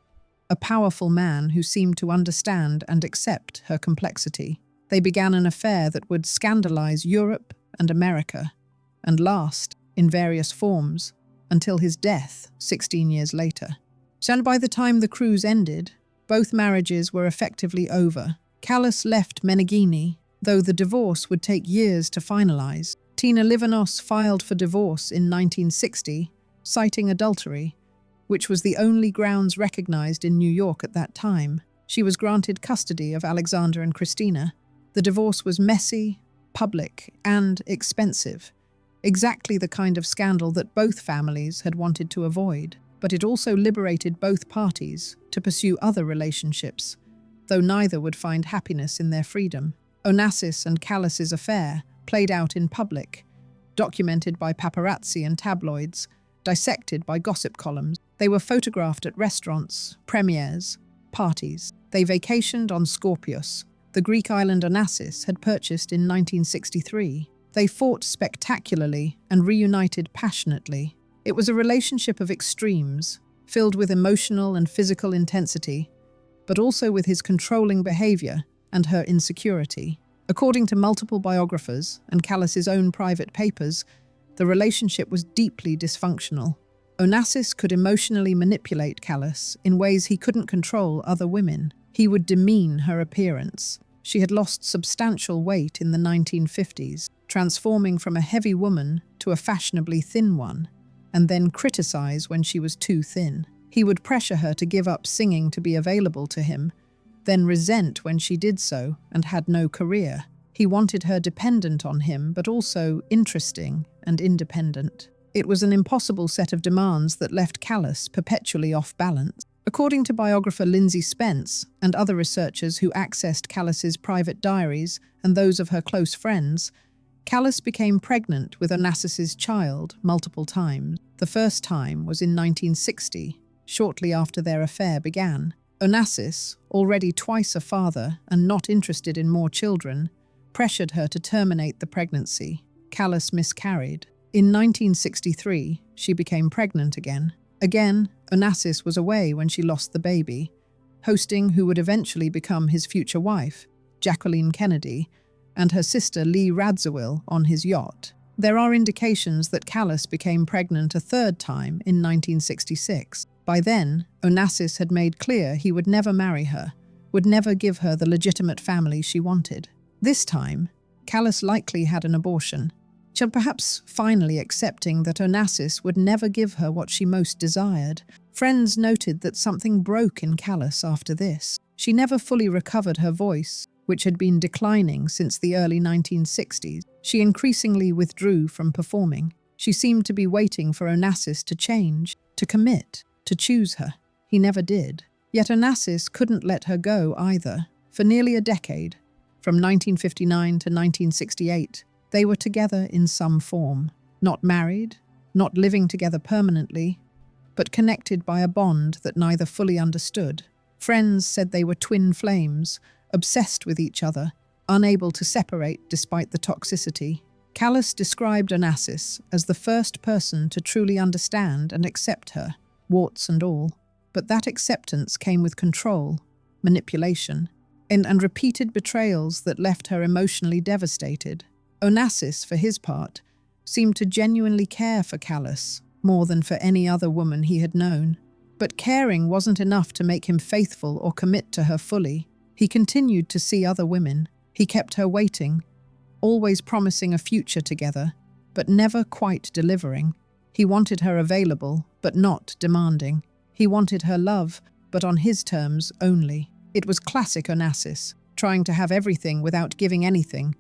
Speaker 1: a powerful man who seemed to understand and accept her complexity. They began an affair that would scandalize Europe and America, and last, in various forms, until his death 16 years later. And by the time the cruise ended, both marriages were effectively over. Callas left Meneghini, though the divorce would take years to finalize. Tina Livanos filed for divorce in 1960, citing adultery, which was the only grounds recognized in New York at that time. She was granted custody of Alexander and Christina. The divorce was messy, public, and expensive, exactly the kind of scandal that both families had wanted to avoid. But it also liberated both parties to pursue other relationships, though neither would find happiness in their freedom. Onassis and Callas's affair played out in public, documented by paparazzi and tabloids, dissected by gossip columns. They were photographed at restaurants, premieres, parties. They vacationed on Skorpios, the Greek island Onassis had purchased in 1963. They fought spectacularly and reunited passionately. It was a relationship of extremes, filled with emotional and physical intensity, but also with his controlling behavior and her insecurity. According to multiple biographers and Callas's own private papers, the relationship was deeply dysfunctional. Onassis could emotionally manipulate Callas in ways he couldn't control other women. He would demean her appearance. She had lost substantial weight in the 1950s, transforming from a heavy woman to a fashionably thin one, and then criticize when she was too thin. He would pressure her to give up singing to be available to him, then resent when she did so and had no career. He wanted her dependent on him, but also interesting and independent. It was an impossible set of demands that left Callas perpetually off balance. According to biographer Lindsay Spence and other researchers who accessed Callas's private diaries and those of her close friends, Callas became pregnant with Onassis's child multiple times. The first time was in 1960, shortly after their affair began. Onassis, already twice a father and not interested in more children, pressured her to terminate the pregnancy. Callas miscarried. In 1963, she became pregnant again. Again, Onassis was away when she lost the baby, hosting who would eventually become his future wife, Jacqueline Kennedy, and her sister Lee Radziwill on his yacht. There are indications that Callas became pregnant a third time in 1966. By then, Onassis had made clear he would never marry her, would never give her the legitimate family she wanted. This time, Callas likely had an abortion, perhaps finally accepting that Onassis would never give her what she most desired. Friends noted that something broke in Callas after this. She never fully recovered her voice, which had been declining since the early 1960s. She increasingly withdrew from performing. She seemed to be waiting for Onassis to change, to commit, to choose her. He never did. Yet Onassis couldn't let her go either. For nearly a decade, from 1959 to 1968, they were together in some form, not married, not living together permanently, but connected by a bond that neither fully understood. Friends said they were twin flames, obsessed with each other, unable to separate despite the toxicity. Callas described Onassis as the first person to truly understand and accept her, warts and all. But that acceptance came with control, manipulation, and repeated betrayals that left her emotionally devastated. Onassis, for his part, seemed to genuinely care for Callas more than for any other woman he had known. But caring wasn't enough to make him faithful or commit to her fully. He continued to see other women. He kept her waiting, always promising a future together, but never quite delivering. He wanted her available, but not demanding. He wanted her love, but on his terms only. It was classic Onassis, trying to have everything without giving anything,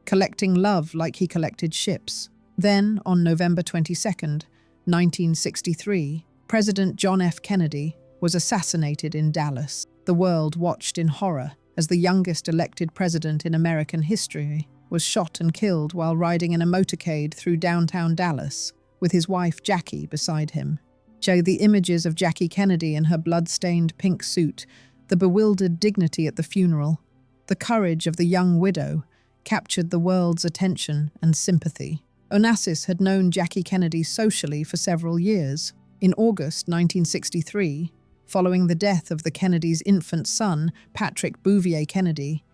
Speaker 1: collecting love like he collected ships. Then, on November 22nd, 1963, President John F. Kennedy was assassinated in Dallas. The world watched in horror as the youngest elected president in American history was shot and killed while riding in a motorcade through downtown Dallas, with his wife Jackie beside him. The images of Jackie Kennedy in her blood-stained pink suit, the bewildered dignity at the funeral, the courage of the young widow, captured the world's attention and sympathy. Onassis had known Jackie Kennedy socially for several years. In August 1963, following the death of the Kennedys' infant son, Patrick Bouvier Kennedy,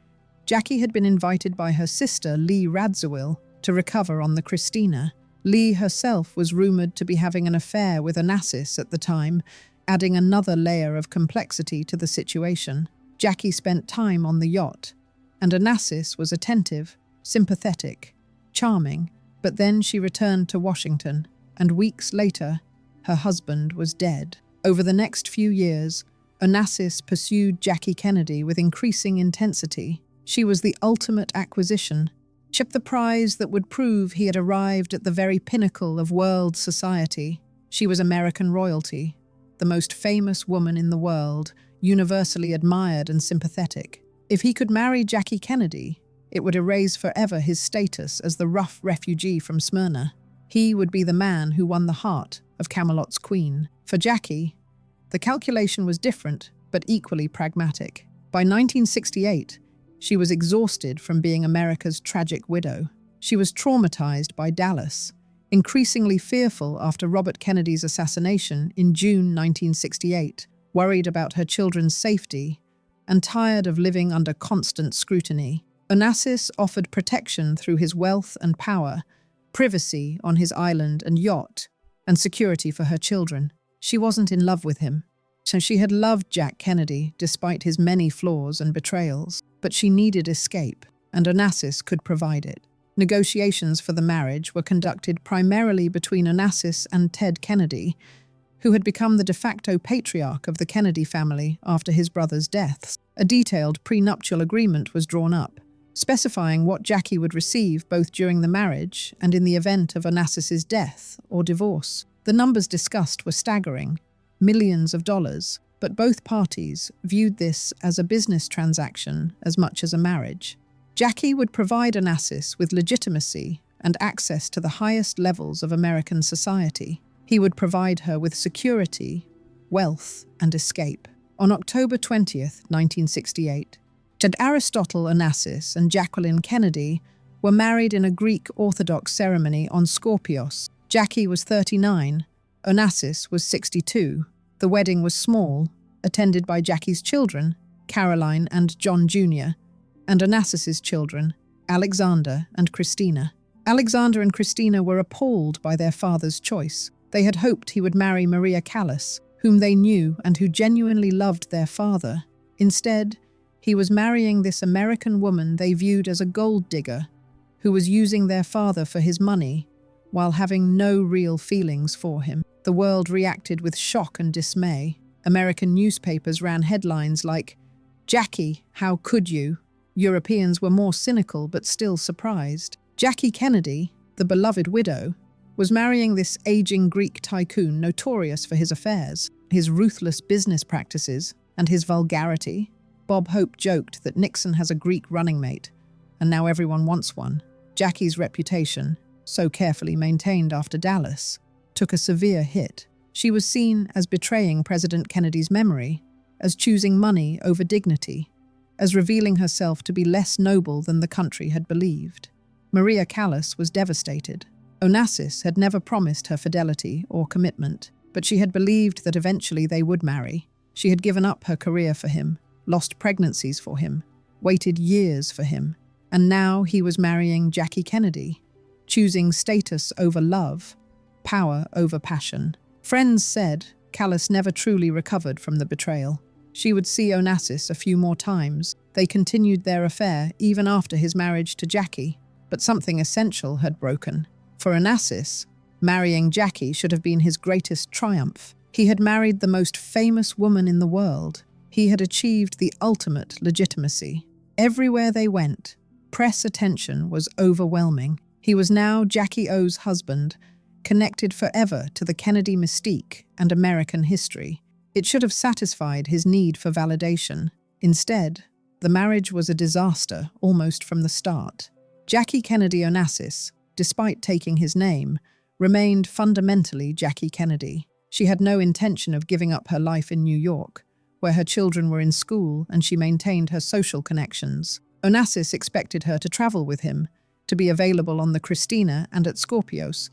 Speaker 1: Jackie had been invited by her sister, Lee Radziwill, to recover on the Christina. Lee herself was rumored to be having an affair with Onassis at the time, adding another layer of complexity to the situation. Jackie spent time on the yacht, and Onassis was attentive, sympathetic, charming, but then she returned to Washington, and weeks later, her husband was dead. Over the next few years, Onassis pursued Jackie Kennedy with increasing intensity. She was the ultimate acquisition, the prize that would prove he had arrived at the very pinnacle of world society. She was American royalty, the most famous woman in the world, universally admired and sympathetic. If he could marry Jackie Kennedy, it would erase forever his status as the rough refugee from Smyrna. He would be the man who won the heart of Camelot's queen. For Jackie, the calculation was different, but equally pragmatic. By 1968, she was exhausted from being America's tragic widow. She was traumatized by Dallas, increasingly fearful after Robert Kennedy's assassination in June 1968, worried about her children's safety, and tired of living under constant scrutiny. Onassis offered protection through his wealth and power, privacy on his island and yacht, and security for her children. She wasn't in love with him. So she had loved Jack Kennedy despite his many flaws and betrayals, but she needed escape, and Onassis could provide it. Negotiations for the marriage were conducted primarily between Onassis and Ted Kennedy, who had become the de facto patriarch of the Kennedy family after his brother's deaths. A detailed prenuptial agreement was drawn up, specifying what Jackie would receive both during the marriage and in the event of Onassis's death or divorce. The numbers discussed were staggering, millions of dollars, but both parties viewed this as a business transaction as much as a marriage. Jackie would provide Onassis with legitimacy and access to the highest levels of American society. He would provide her with security, wealth, and escape. On October 20th, 1968, Aristotle Onassis and Jacqueline Kennedy were married in a Greek Orthodox ceremony on Skorpios. Jackie was 39, Onassis was 62. The wedding was small, attended by Jackie's children, Caroline and John Jr., and Onassis's children, Alexander and Christina. Alexander and Christina were appalled by their father's choice. They had hoped he would marry Maria Callas, whom they knew and who genuinely loved their father. Instead, he was marrying this American woman they viewed as a gold digger, who was using their father for his money, while having no real feelings for him. The world reacted with shock and dismay. American newspapers ran headlines like, "Jackie, how could you?" Europeans were more cynical but still surprised. Jackie Kennedy, the beloved widow, was marrying this aging Greek tycoon notorious for his affairs, his ruthless business practices, and his vulgarity. Bob Hope joked that Nixon has a Greek running mate, and now everyone wants one. Jackie's reputation, so carefully maintained after Dallas, took a severe hit. She was seen as betraying President Kennedy's memory, as choosing money over dignity, as revealing herself to be less noble than the country had believed. Maria Callas was devastated. Onassis had never promised her fidelity or commitment, but she had believed that eventually they would marry. She had given up her career for him, lost pregnancies for him, waited years for him, and now he was marrying Jackie Kennedy, choosing status over love, power over passion. Friends said Callas never truly recovered from the betrayal. She would see Onassis a few more times. They continued their affair even after his marriage to Jackie, but something essential had broken. For Onassis, marrying Jackie should have been his greatest triumph. He had married the most famous woman in the world. He had achieved the ultimate legitimacy. Everywhere they went, press attention was overwhelming. He was now Jackie O's husband, connected forever to the Kennedy mystique and American history. It should have satisfied his need for validation. Instead, the marriage was a disaster almost from the start. Jackie Kennedy Onassis, despite taking his name, remained fundamentally Jackie Kennedy. She had no intention of giving up her life in New York, where her children were in school and she maintained her social connections. Onassis expected her to travel with him, to be available on the Christina and at Skorpios,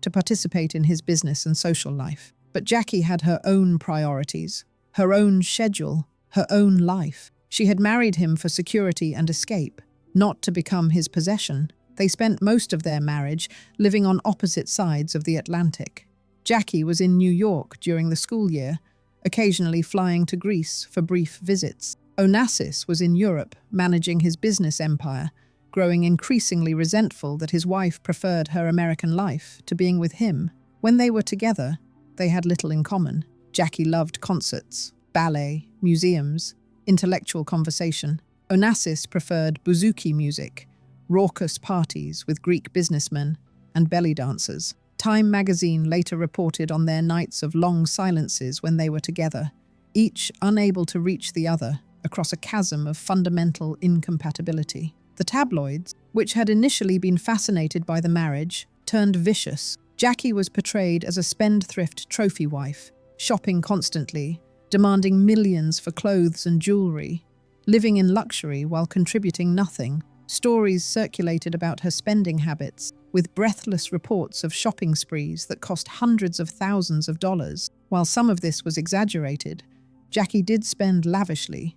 Speaker 1: to participate in his business and social life. But Jackie had her own priorities, her own schedule, her own life. She had married him for security and escape, not to become his possession. They spent most of their marriage living on opposite sides of the Atlantic. Jackie was in New York during the school year, occasionally flying to Greece for brief visits. Onassis was in Europe, managing his business empire, growing increasingly resentful that his wife preferred her American life to being with him. When they were together, they had little in common. Jackie loved concerts, ballet, museums, intellectual conversation. Onassis preferred bouzouki music, raucous parties with Greek businessmen, and belly dancers. Time magazine later reported on their nights of long silences when they were together, each unable to reach the other across a chasm of fundamental incompatibility. The tabloids, which had initially been fascinated by the marriage, turned vicious. Jackie was portrayed as a spendthrift trophy wife, shopping constantly, demanding millions for clothes and jewelry, living in luxury while contributing nothing. Stories circulated about her spending habits, with breathless reports of shopping sprees that cost hundreds of thousands of dollars. While some of this was exaggerated, Jackie did spend lavishly,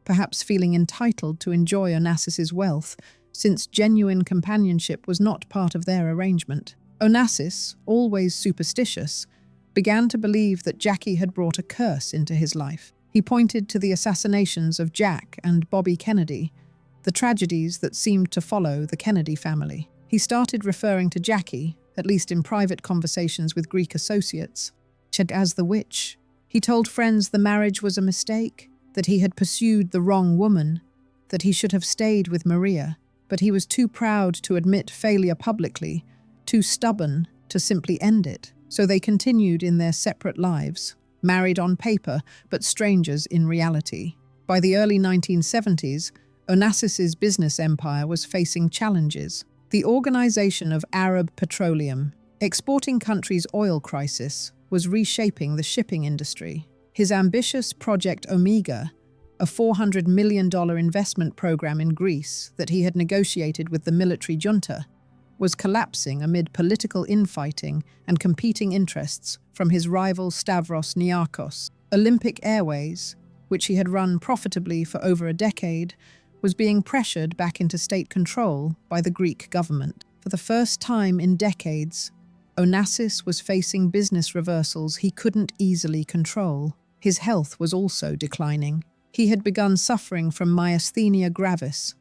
Speaker 1: perhaps feeling entitled to enjoy Onassis's wealth, since genuine companionship was not part of their arrangement. Onassis, always superstitious, began to believe that Jackie had brought a curse into his life. He pointed to the assassinations of Jack and Bobby Kennedy, the tragedies that seemed to follow the Kennedy family. He started referring to Jackie, at least in private conversations with Greek associates, as the witch. He told friends the marriage was a mistake, that he had pursued the wrong woman, that he should have stayed with Maria, but he was too proud to admit failure publicly, too stubborn to simply end it. So they continued in their separate lives, married on paper, but strangers in reality. By the early 1970s, Onassis's business empire was facing challenges. The organization of Arab Petroleum, exporting countries' oil crisis, was reshaping the shipping industry. His ambitious Project Omega, a $400 million investment program in Greece that he had negotiated with the military junta, was collapsing amid political infighting and competing interests from his rival Stavros Niarchos. Olympic Airways, which he had run profitably for over a decade, was being pressured back into state control by the Greek government. For the first time in decades, Onassis was facing business reversals he couldn't easily control. His health was also declining. He had begun suffering from myasthenia gravis,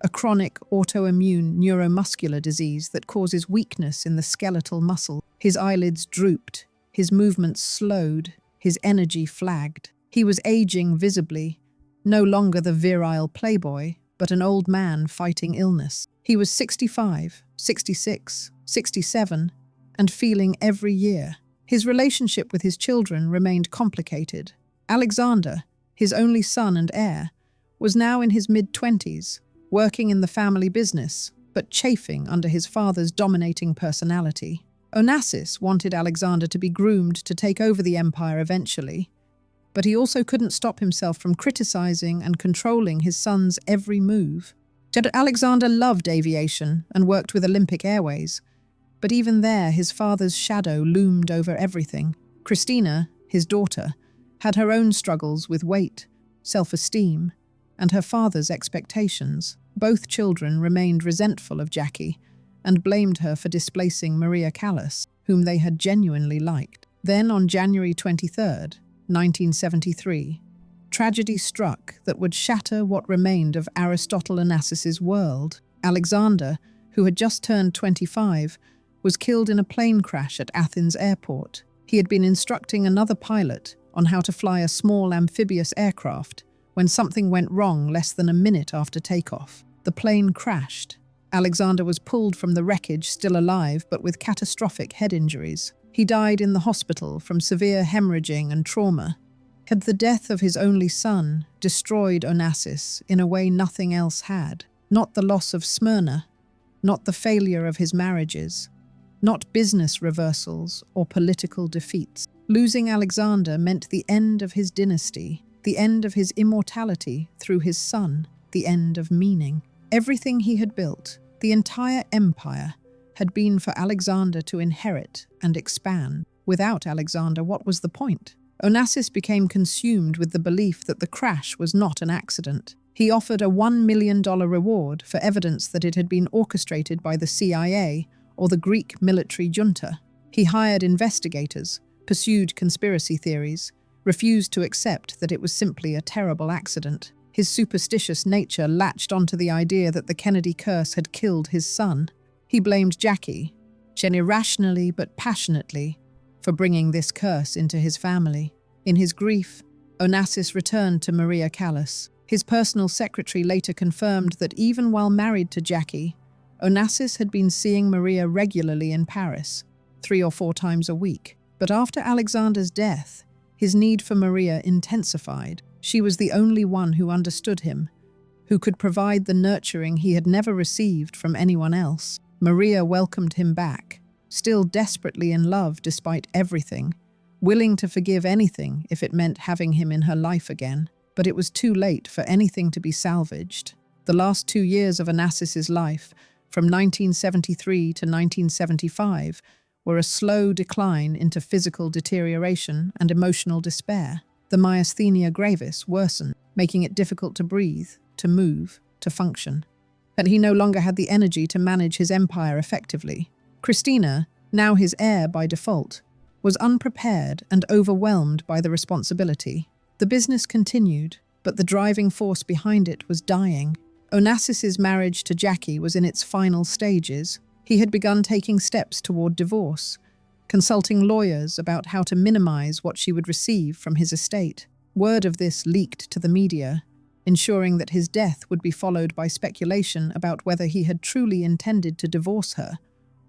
Speaker 1: a chronic autoimmune neuromuscular disease that causes weakness in the skeletal muscle. His eyelids drooped, his movements slowed, his energy flagged. He was aging visibly, no longer the virile playboy, but an old man fighting illness. He was 65, 66, 67, and feeling every year. His relationship with his children remained complicated. Alexander, his only son and heir, was now in his mid-20s, working in the family business, but chafing under his father's dominating personality. Onassis wanted Alexander to be groomed to take over the empire eventually, but he also couldn't stop himself from criticizing and controlling his son's every move. Alexander loved aviation and worked with Olympic Airways, but even there his father's shadow loomed over everything. Christina, his daughter, had her own struggles with weight, self-esteem, and her father's expectations. Both children remained resentful of Jackie and blamed her for displacing Maria Callas, whom they had genuinely liked. Then on January 23rd, 1973, tragedy struck that would shatter what remained of Aristotle Onassis's world. Alexander, who had just turned 25, was killed in a plane crash at Athens airport. He had been instructing another pilot on how to fly a small amphibious aircraft when something went wrong less than a minute after takeoff. The plane crashed. Alexander was pulled from the wreckage still alive but with catastrophic head injuries. He died in the hospital from severe hemorrhaging and trauma. Had the death of his only son destroyed Onassis in a way nothing else had? Not the loss of Smyrna, not the failure of his marriages, not business reversals or political defeats. Losing Alexander meant the end of his dynasty, the end of his immortality through his son, the end of meaning. Everything he had built, the entire empire, had been for Alexander to inherit and expand. Without Alexander, what was the point? Onassis became consumed with the belief that the crash was not an accident. He offered a $1 million reward for evidence that it had been orchestrated by the CIA or the Greek military junta. He hired investigators, pursued conspiracy theories, refused to accept that it was simply a terrible accident. His superstitious nature latched onto the idea that the Kennedy curse had killed his son. He blamed Jackie, irrationally but passionately, for bringing this curse into his family. In his grief, Onassis returned to Maria Callas. His personal secretary later confirmed that even while married to Jackie, Onassis had been seeing Maria regularly in Paris, 3 or 4 times a week. But after Alexander's death, His need for Maria intensified. She was the only one who understood him, who could provide the nurturing he had never received from anyone else. Maria welcomed him back, still desperately in love despite everything, willing to forgive anything if it meant having him in her life again. But it was too late for anything to be salvaged. The last 2 years of Onassis's life, from 1973 to 1975, were a slow decline into physical deterioration and emotional despair. The myasthenia gravis worsened, making it difficult to breathe, to move, to function. And he no longer had the energy to manage his empire effectively. Christina, now his heir by default, was unprepared and overwhelmed by the responsibility. The business continued, but the driving force behind it was dying. Onassis's marriage to Jackie was in its final stages. He had begun taking steps toward divorce, consulting lawyers about how to minimize what she would receive from his estate. Word of this leaked to the media, ensuring that his death would be followed by speculation about whether he had truly intended to divorce her,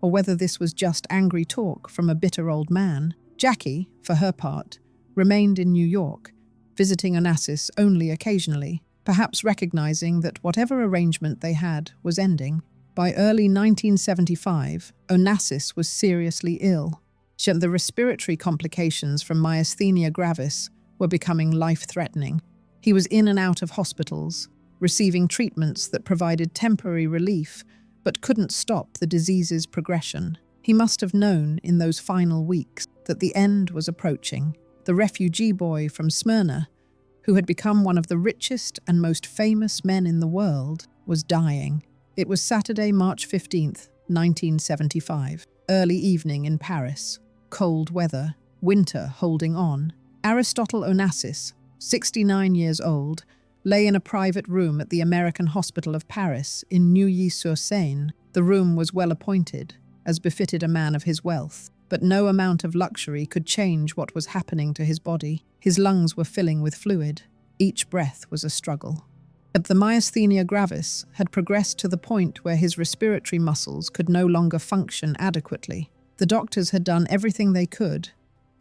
Speaker 1: or whether this was just angry talk from a bitter old man. Jackie, for her part, remained in New York, visiting Onassis only occasionally, perhaps recognizing that whatever arrangement they had was ending. By early 1975, Onassis was seriously ill. The respiratory complications from myasthenia gravis were becoming life-threatening. He was in and out of hospitals, receiving treatments that provided temporary relief but couldn't stop the disease's progression. He must have known in those final weeks that the end was approaching. The refugee boy from Smyrna, who had become one of the richest and most famous men in the world, was dying. It was Saturday, March 15th, 1975. Early evening in Paris. Cold weather, winter holding on. Aristotle Onassis, 69 years old, lay in a private room at the American Hospital of Paris in Neuilly-sur-Seine. The room was well appointed, as befitted a man of his wealth, but no amount of luxury could change what was happening to his body. His lungs were filling with fluid. Each breath was a struggle. But the myasthenia gravis had progressed to the point where his respiratory muscles could no longer function adequately. The doctors had done everything they could,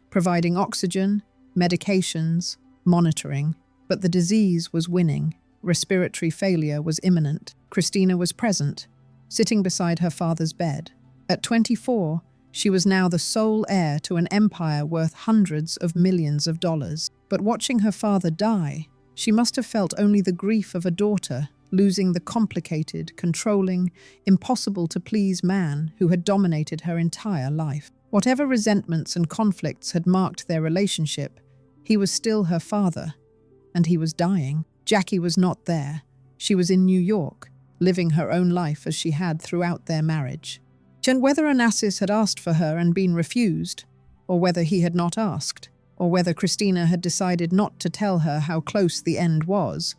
Speaker 1: providing oxygen, medications, monitoring, but the disease was winning. Respiratory failure was imminent. Christina was present, sitting beside her father's bed. At 24, she was now the sole heir to an empire worth hundreds of millions of dollars. But watching her father die, she must have felt only the grief of a daughter losing the complicated, controlling, impossible-to-please man who had dominated her entire life. Whatever resentments and conflicts had marked their relationship, he was still her father, and he was dying. Jackie was not there. She was in New York, living her own life as she had throughout their marriage. And whether Onassis had asked for her and been refused, or whether he had not asked, or whether Christina had decided not to tell her how close the end was,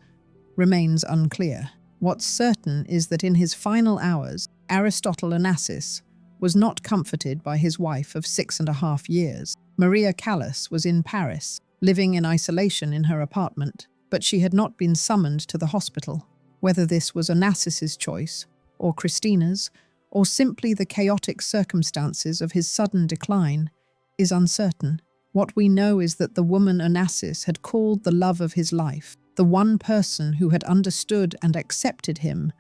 Speaker 1: remains unclear. What's certain is that in his final hours, Aristotle Onassis was not comforted by his wife of 6.5 years. Maria Callas was in Paris, living in isolation in her apartment, but she had not been summoned to the hospital. Whether this was Onassis's choice, or Christina's, or simply the chaotic circumstances of his sudden decline, is uncertain. What we know is that the woman Onassis had called the love of his life, the one person who had understood and accepted him,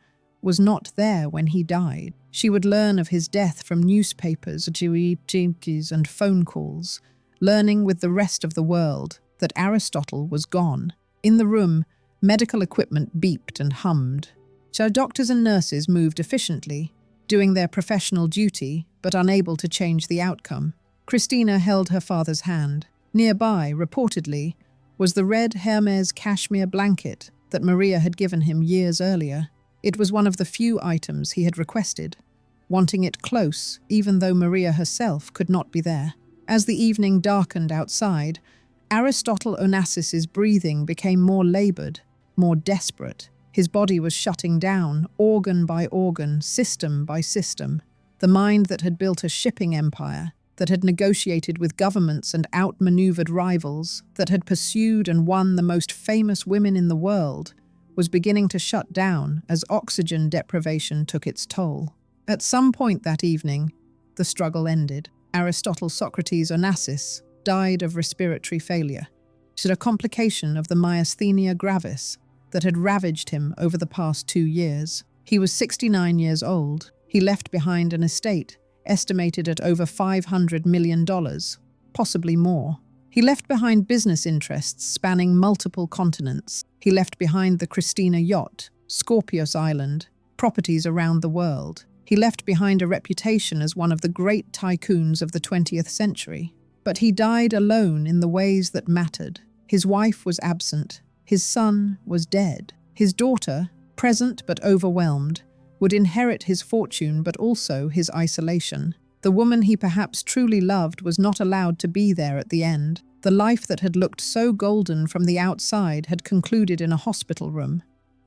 Speaker 1: was not there when he died. She would learn of his death from newspapers, and phone calls, learning with the rest of the world that Aristotle was gone. In the room, medical equipment beeped and hummed. So doctors and nurses moved efficiently, doing their professional duty, but unable to change the outcome. Christina held her father's hand. Nearby, reportedly, was the red Hermes cashmere blanket that Maria had given him years earlier. It was one of the few items he had requested, wanting it close even though Maria herself could not be there. As the evening darkened outside, Aristotle Onassis's breathing became more labored, more desperate. His body was shutting down, organ by organ, system by system. The mind that had built a shipping empire, that had negotiated with governments and outmaneuvered rivals, that had pursued and won the most famous women in the world, was beginning to shut down as oxygen deprivation took its toll. At some point that evening, the struggle ended. Aristotle Socrates Onassis, died of respiratory failure. It was a complication of the myasthenia gravis that had ravaged him over the past 2 years. He was 69 years old. He left behind an estate estimated at over $500 million, possibly more. He left behind business interests spanning multiple continents. He left behind the Christina yacht, Skorpios Island, properties around the world. He left behind a reputation as one of the great tycoons of the 20th century. But he died alone in the ways that mattered. His wife was absent. His son was dead. His daughter, present but overwhelmed, would inherit his fortune but also his isolation. The woman he perhaps truly loved was not allowed to be there at the end. The life that had looked so golden from the outside had concluded in a hospital room,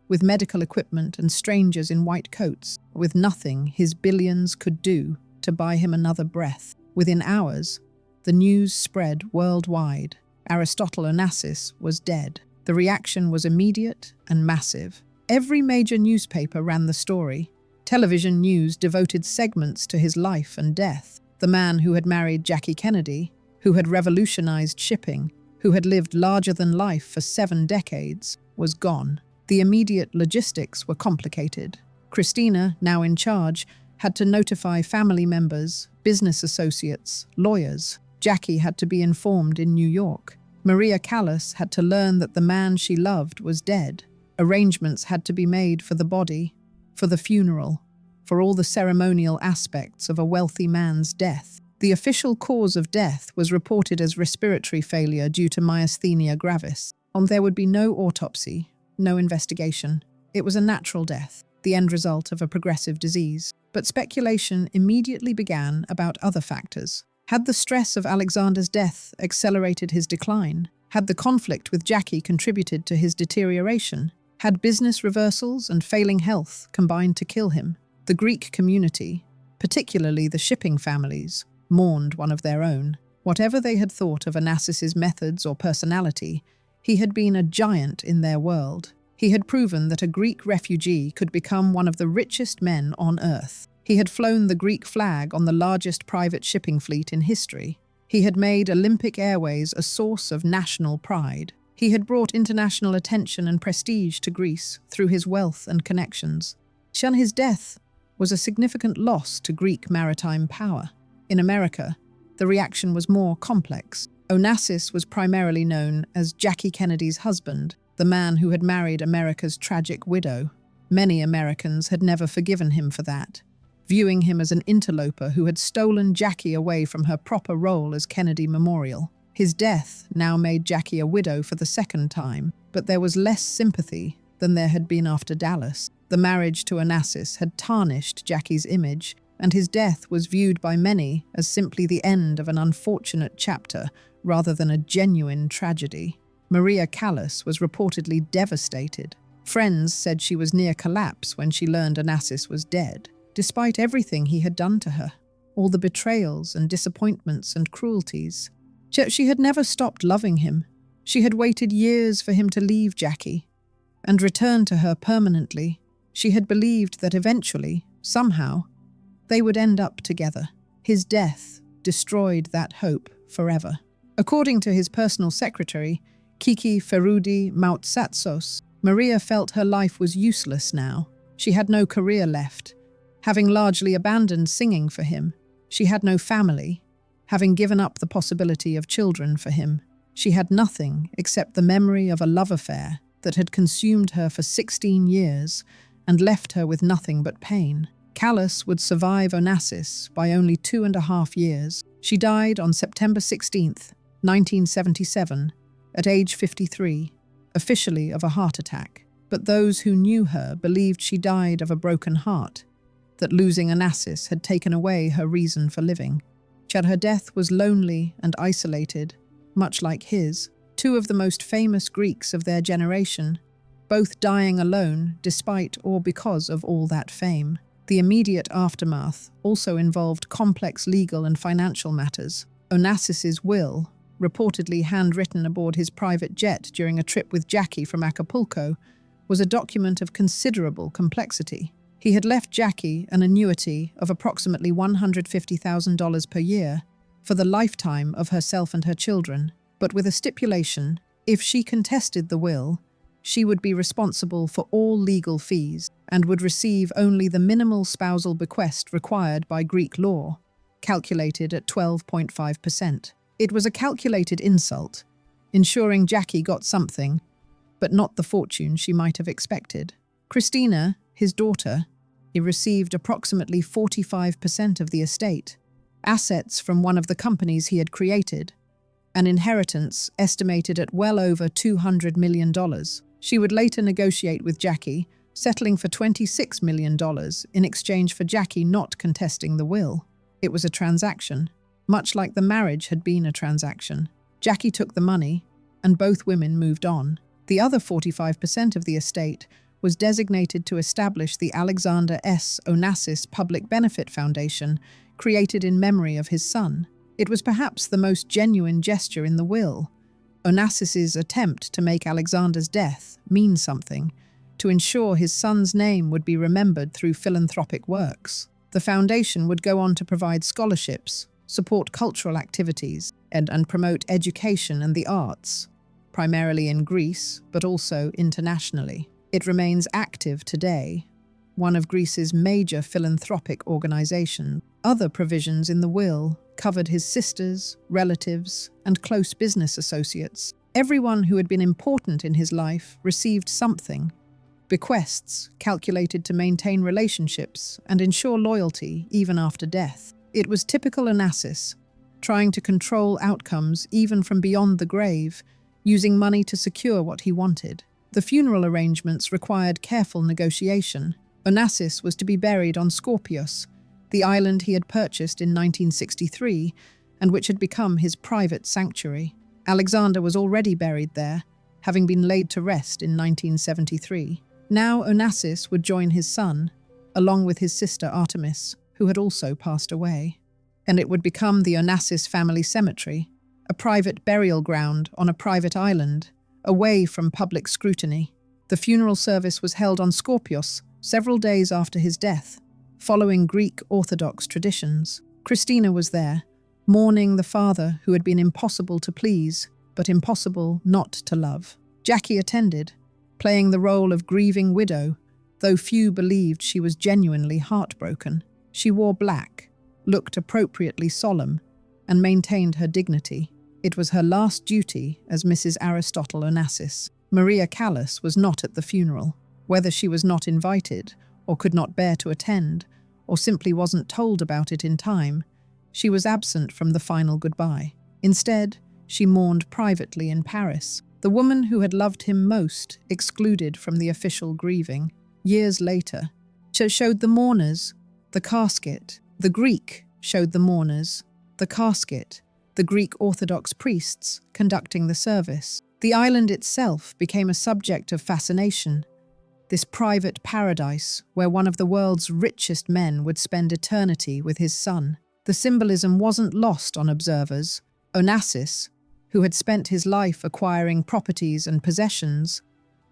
Speaker 1: with medical equipment and strangers in white coats, with nothing his billions could do to buy him another breath. Within hours, the news spread worldwide. Aristotle Onassis was dead. The reaction was immediate and massive. Every major newspaper ran the story. Television news devoted segments to his life and death. The man who had married Jackie Kennedy, who had revolutionized shipping, who had lived larger than life for 7 decades, was gone. The immediate logistics were complicated. Christina, now in charge, had to notify family members, business associates, lawyers. Jackie had to be informed in New York. Maria Callas had to learn that the man she loved was dead. Arrangements had to be made for the body, for the funeral, for all the ceremonial aspects of a wealthy man's death. The official cause of death was reported as respiratory failure due to myasthenia gravis. There would be no autopsy, no investigation. It was a natural death, the end result of a progressive disease. But speculation immediately began about other factors. Had the stress of Alexander's death accelerated his decline? Had the conflict with Jackie contributed to his deterioration? Had business reversals and failing health combined to kill him? The Greek community, particularly the shipping families, mourned one of their own. Whatever they had thought of Onassis's methods or personality, he had been a giant in their world. He had proven that a Greek refugee could become one of the richest men on earth. He had flown the Greek flag on the largest private shipping fleet in history. He had made Olympic Airways a source of national pride. He had brought international attention and prestige to Greece through his wealth and connections. His death was a significant loss to Greek maritime power. In America, the reaction was more complex. Onassis was primarily known as Jackie Kennedy's husband, the man who had married America's tragic widow. Many Americans had never forgiven him for that, viewing him as an interloper who had stolen Jackie away from her proper role as Kennedy Memorial. His death now made Jackie a widow for the 2nd time, but there was less sympathy than there had been after Dallas. The marriage to Onassis had tarnished Jackie's image, and his death was viewed by many as simply the end of an unfortunate chapter rather than a genuine tragedy. Maria Callas was reportedly devastated. Friends said she was near collapse when she learned Onassis was dead, despite everything he had done to her, all the betrayals and disappointments and cruelties. She had never stopped loving him. She had waited years for him to leave Jackie and return to her permanently. She had believed that eventually, somehow, they would end up together. His death destroyed that hope forever. According to his personal secretary, Kiki Ferudi Moutsatsos, Maria felt her life was useless now. She had no career left, having largely abandoned singing for him. She had no family, having given up the possibility of children for him. She had nothing except the memory of a love affair that had consumed her for 16 years and left her with nothing but pain. Callas would survive Onassis by only 2.5 years. She died on September 16th, 1977, at age 53, officially of a heart attack. But those who knew her believed she died of a broken heart, that losing Onassis had taken away her reason for living. Yet her death was lonely and isolated, much like his. 2 of the most famous Greeks of their generation, both dying alone despite or because of all that fame. The immediate aftermath also involved complex legal and financial matters. Onassis's will, reportedly handwritten aboard his private jet during a trip with Jackie from Acapulco, was a document of considerable complexity. He had left Jackie an annuity of approximately $150,000 per year, for the lifetime of herself and her children, but with a stipulation: if she contested the will, she would be responsible for all legal fees and would receive only the minimal spousal bequest required by Greek law, calculated at 12.5%. It was a calculated insult, ensuring Jackie got something, but not the fortune she might have expected. Christina, his daughter, he received approximately 45% of the estate, assets from one of the companies he had created, an inheritance estimated at well over $200 million. She would later negotiate with Jackie, settling for $26 million in exchange for Jackie not contesting the will. It was a transaction, much like the marriage had been a transaction. Jackie took the money, and both women moved on. The other 45% of the estate was designated to establish the Alexander S. Onassis Public Benefit Foundation, created in memory of his son. It was perhaps the most genuine gesture in the will, Onassis's attempt to make Alexander's death mean something, to ensure his son's name would be remembered through philanthropic works. The foundation would go on to provide scholarships, support cultural activities, and promote education and the arts, primarily in Greece, but also internationally. It remains active today, one of Greece's major philanthropic organizations. Other provisions in the will covered his sisters, relatives, and close business associates. Everyone who had been important in his life received something. Bequests calculated to maintain relationships and ensure loyalty even after death. It was typical Onassis, trying to control outcomes even from beyond the grave, using money to secure what he wanted. The funeral arrangements required careful negotiation. Onassis was to be buried on Skorpios, the island he had purchased in 1963 and which had become his private sanctuary. Alexander was already buried there, having been laid to rest in 1973. Now Onassis would join his son, along with his sister Artemis, who had also passed away. And it would become the Onassis family cemetery, a private burial ground on a private island, away from public scrutiny. The funeral service was held on Skorpios several days after his death, following Greek Orthodox traditions. Christina was there, mourning the father who had been impossible to please, but impossible not to love. Jackie attended, playing the role of grieving widow, though few believed she was genuinely heartbroken. She wore black, looked appropriately solemn, and maintained her dignity. It was her last duty as Mrs. Aristotle Onassis. Maria Callas was not at the funeral. Whether she was not invited, or could not bear to attend, or simply wasn't told about it in time, she was absent from the final goodbye. Instead, she mourned privately in Paris, the woman who had loved him most excluded from the official grieving. Years later, she showed the mourners the casket. The Greek showed the mourners the casket, the Greek Orthodox priests conducting the service. The island itself became a subject of fascination, this private paradise where one of the world's richest men would spend eternity with his son. The symbolism wasn't lost on observers. Onassis, who had spent his life acquiring properties and possessions,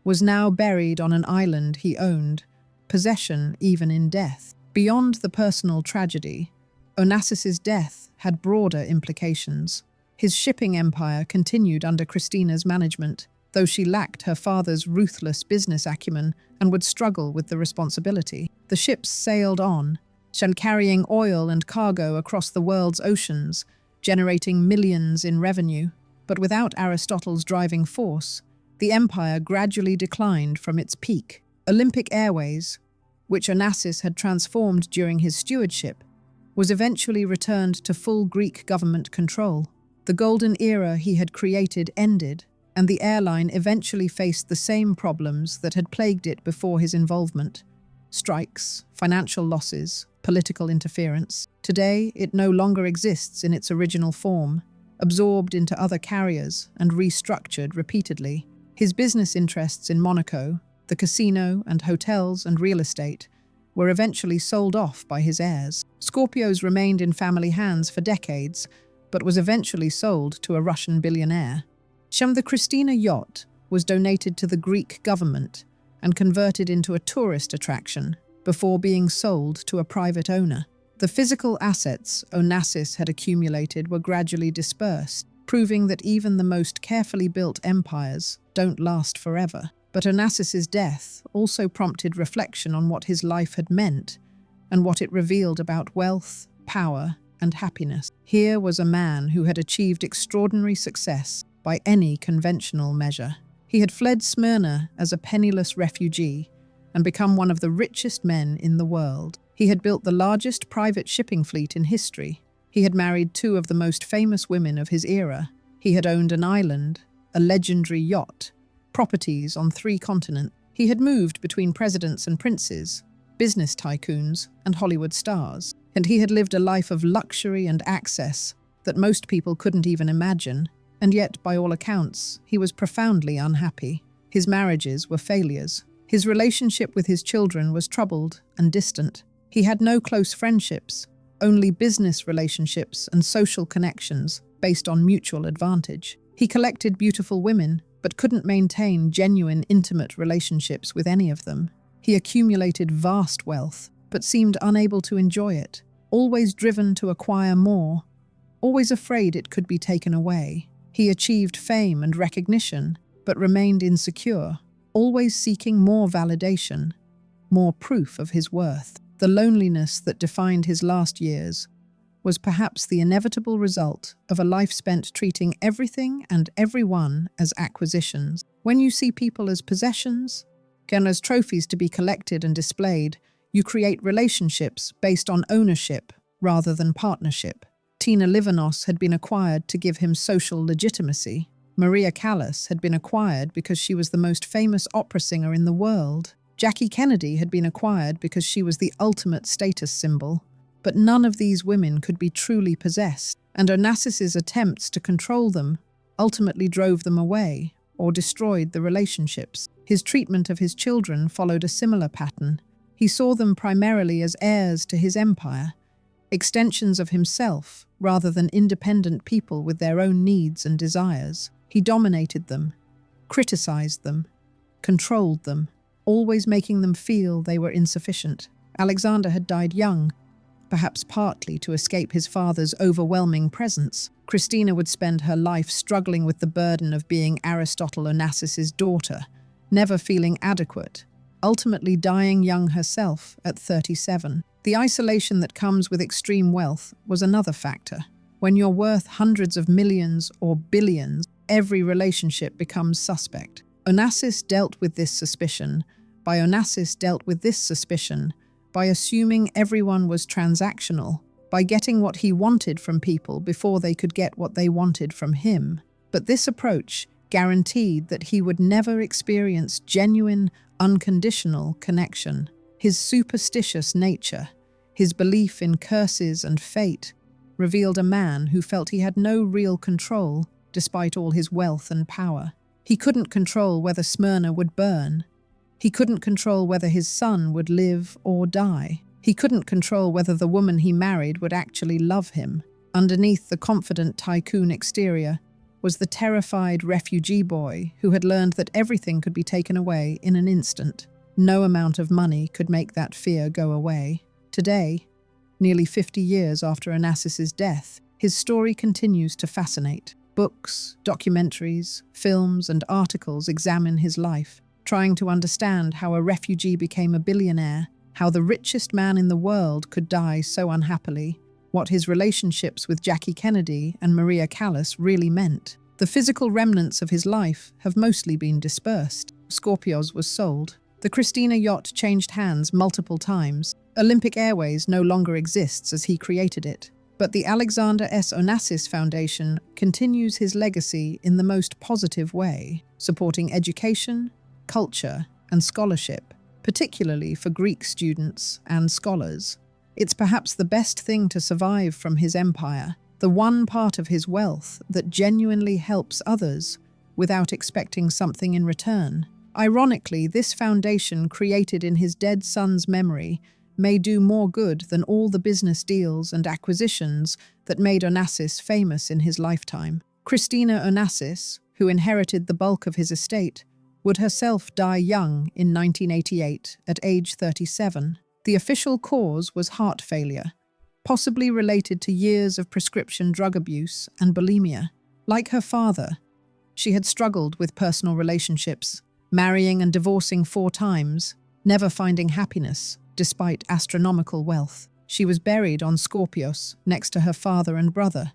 Speaker 1: was now buried on an island he owned, possession even in death. Beyond the personal tragedy, Onassis's death had broader implications. His shipping empire continued under Christina's management, though she lacked her father's ruthless business acumen and would struggle with the responsibility. The ships sailed on, carrying oil and cargo across the world's oceans, generating millions in revenue. But without Aristotle's driving force, the empire gradually declined from its peak. Olympic Airways, which Onassis had transformed during his stewardship, was eventually returned to full Greek government control. The golden era he had created ended, and the airline eventually faced the same problems that had plagued it before his involvement: strikes, financial losses, political interference. Today, it no longer exists in its original form, absorbed into other carriers and restructured repeatedly. His business interests in Monaco, the casino and hotels and real estate, were eventually sold off by his heirs. Skorpios remained in family hands for decades, but was eventually sold to a Russian billionaire. The Christina yacht was donated to the Greek government and converted into a tourist attraction before being sold to a private owner. The physical assets Onassis had accumulated were gradually dispersed, proving that even the most carefully built empires don't last forever. But Onassis's death also prompted reflection on what his life had meant and what it revealed about wealth, power, and happiness. Here was a man who had achieved extraordinary success by any conventional measure. He had fled Smyrna as a penniless refugee and become one of the richest men in the world. He had built the largest private shipping fleet in history. He had married two of the most famous women of his era. He had owned an island, a legendary yacht, properties on 3 continents. He had moved between presidents and princes, business tycoons, and Hollywood stars. And he had lived a life of luxury and access that most people couldn't even imagine. And yet, by all accounts, he was profoundly unhappy. His marriages were failures. His relationship with his children was troubled and distant. He had no close friendships, only business relationships and social connections based on mutual advantage. He collected beautiful women, but couldn't maintain genuine, intimate relationships with any of them. He accumulated vast wealth, but seemed unable to enjoy it, always driven to acquire more, always afraid it could be taken away. He achieved fame and recognition, but remained insecure, always seeking more validation, more proof of his worth. The loneliness that defined his last years was perhaps the inevitable result of a life spent treating everything and everyone as acquisitions. When you see people as possessions, and as trophies to be collected and displayed, you create relationships based on ownership rather than partnership. Tina Livanos had been acquired to give him social legitimacy. Maria Callas had been acquired because she was the most famous opera singer in the world. Jackie Kennedy had been acquired because she was the ultimate status symbol. But none of these women could be truly possessed, and Onassis's attempts to control them ultimately drove them away or destroyed the relationships. His treatment of his children followed a similar pattern. He saw them primarily as heirs to his empire, extensions of himself rather than independent people with their own needs and desires. He dominated them, criticized them, controlled them, always making them feel they were insufficient. Alexander had died young, perhaps partly to escape his father's overwhelming presence. Christina would spend her life struggling with the burden of being Aristotle Onassis's daughter, never feeling adequate, ultimately dying young herself at 37. The isolation that comes with extreme wealth was another factor. When you're worth hundreds of millions or billions, every relationship becomes suspect. Onassis dealt with this suspicion by assuming everyone was transactional, by getting what he wanted from people before they could get what they wanted from him. But this approach guaranteed that he would never experience genuine, unconditional connection. His superstitious nature, his belief in curses and fate, revealed a man who felt he had no real control despite all his wealth and power. He couldn't control whether Smyrna would burn. He couldn't control whether his son would live or die. He couldn't control whether the woman he married would actually love him. Underneath the confident tycoon exterior was the terrified refugee boy who had learned that everything could be taken away in an instant. No amount of money could make that fear go away. Today, nearly 50 years after Onassis's death, his story continues to fascinate. Books, documentaries, films, and articles examine his life, trying to understand how a refugee became a billionaire, how the richest man in the world could die so unhappily, what his relationships with Jackie Kennedy and Maria Callas really meant. The physical remnants of his life have mostly been dispersed. Skorpios was sold. The Christina yacht changed hands multiple times. Olympic Airways no longer exists as he created it. But the Alexander S. Onassis Foundation continues his legacy in the most positive way, supporting education, culture, and scholarship, particularly for Greek students and scholars. It's perhaps the best thing to survive from his empire, the one part of his wealth that genuinely helps others without expecting something in return. Ironically, this foundation created in his dead son's memory may do more good than all the business deals and acquisitions that made Onassis famous in his lifetime. Christina Onassis, who inherited the bulk of his estate, would herself die young in 1988 at age 37. The official cause was heart failure, possibly related to years of prescription drug abuse and bulimia. Like her father, she had struggled with personal relationships, marrying and divorcing 4 times, never finding happiness despite astronomical wealth. She was buried on Skorpios next to her father and brother,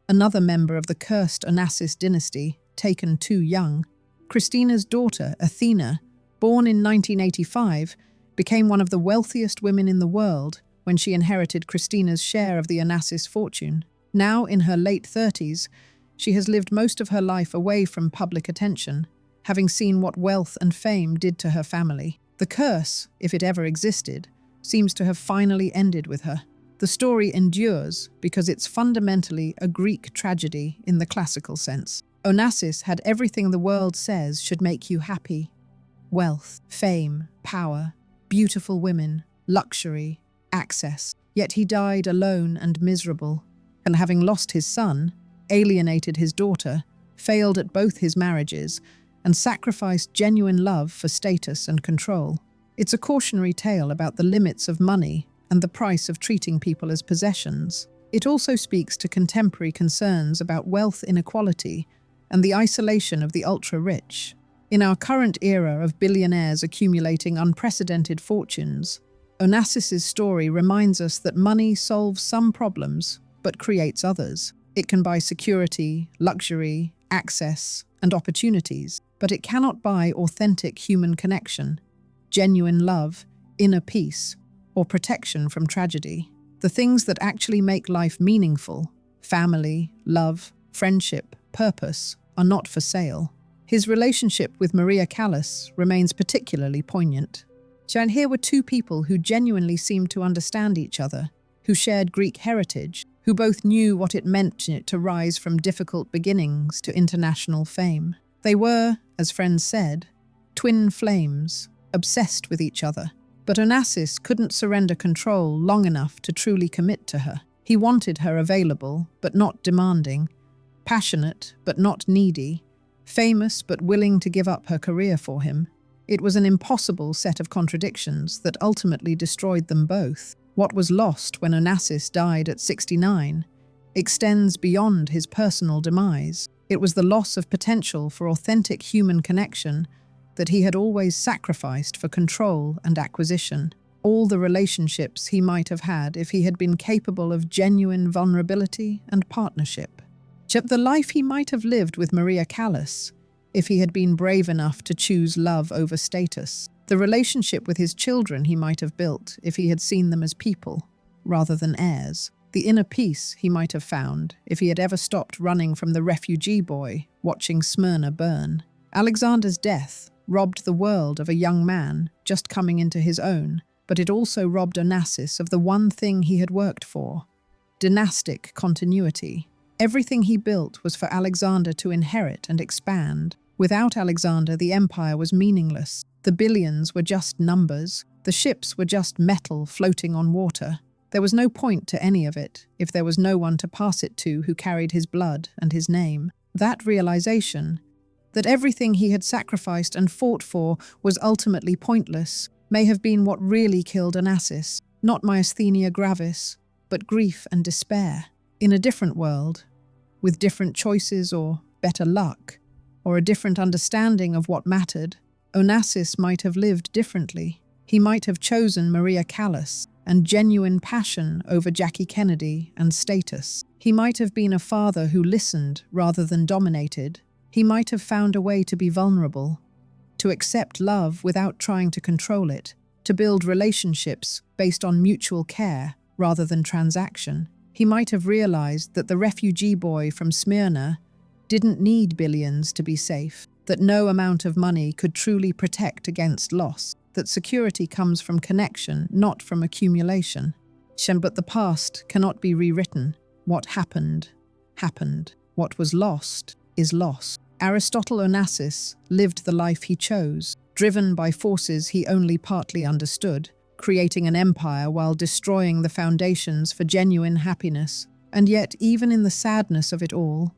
Speaker 1: another member of the cursed Onassis dynasty, taken too young. Christina's daughter, Athena, born in 1985, became one of the wealthiest women in the world when she inherited Christina's share of the Onassis fortune. Now, in her late 30s, she has lived most of her life away from public attention, having seen what wealth and fame did to her family. The curse, if it ever existed, seems to have finally ended with her. The story endures because it's fundamentally a Greek tragedy in the classical sense. Onassis had everything the world says should make you happy: wealth, fame, power, beautiful women, luxury, access. Yet he died alone and miserable, and having lost his son, alienated his daughter, failed at both his marriages, and sacrificed genuine love for status and control. It's a cautionary tale about the limits of money and the price of treating people as possessions. It also speaks to contemporary concerns about wealth inequality and the isolation of the ultra-rich. In our current era of billionaires accumulating unprecedented fortunes, Onassis's story reminds us that money solves some problems, but creates others. It can buy security, luxury, access, and opportunities, but it cannot buy authentic human connection, genuine love, inner peace, or protection from tragedy. The things that actually make life meaningful, family, love, friendship, purpose, are not for sale. His relationship with Maria Callas remains particularly poignant. And here were 2 people who genuinely seemed to understand each other, who shared Greek heritage, who both knew what it meant to rise from difficult beginnings to international fame. They were, as friends said, twin flames, obsessed with each other. But Onassis couldn't surrender control long enough to truly commit to her. He wanted her available, but not demanding, passionate, but not needy, famous, but willing to give up her career for him. It was an impossible set of contradictions that ultimately destroyed them both. What was lost when Onassis died at 69 extends beyond his personal demise. It was the loss of potential for authentic human connection that he had always sacrificed for control and acquisition. All the relationships he might have had if he had been capable of genuine vulnerability and partnership. The life he might have lived with Maria Callas if he had been brave enough to choose love over status. The relationship with his children he might have built if he had seen them as people rather than heirs. The inner peace he might have found if he had ever stopped running from the refugee boy watching Smyrna burn. Alexander's death robbed the world of a young man just coming into his own, but it also robbed Onassis of the one thing he had worked for: dynastic continuity. Everything he built was for Alexander to inherit and expand. Without Alexander, the empire was meaningless. The billions were just numbers. The ships were just metal floating on water. There was no point to any of it if there was no one to pass it to who carried his blood and his name. That realization, that everything he had sacrificed and fought for was ultimately pointless, may have been what really killed Onassis, not myasthenia gravis, but grief and despair. In a different world, with different choices or better luck, or a different understanding of what mattered, Onassis might have lived differently. He might have chosen Maria Callas and genuine passion over Jackie Kennedy and status. He might have been a father who listened rather than dominated. He might have found a way to be vulnerable, to accept love without trying to control it, to build relationships based on mutual care rather than transaction. He might have realized that the refugee boy from Smyrna didn't need billions to be safe, that no amount of money could truly protect against loss, that security comes from connection, not from accumulation. But the past cannot be rewritten. What happened, happened. What was lost is lost. Aristotle Onassis lived the life he chose, driven by forces he only partly understood, creating an empire while destroying the foundations for genuine happiness. And yet, even in the sadness of it all,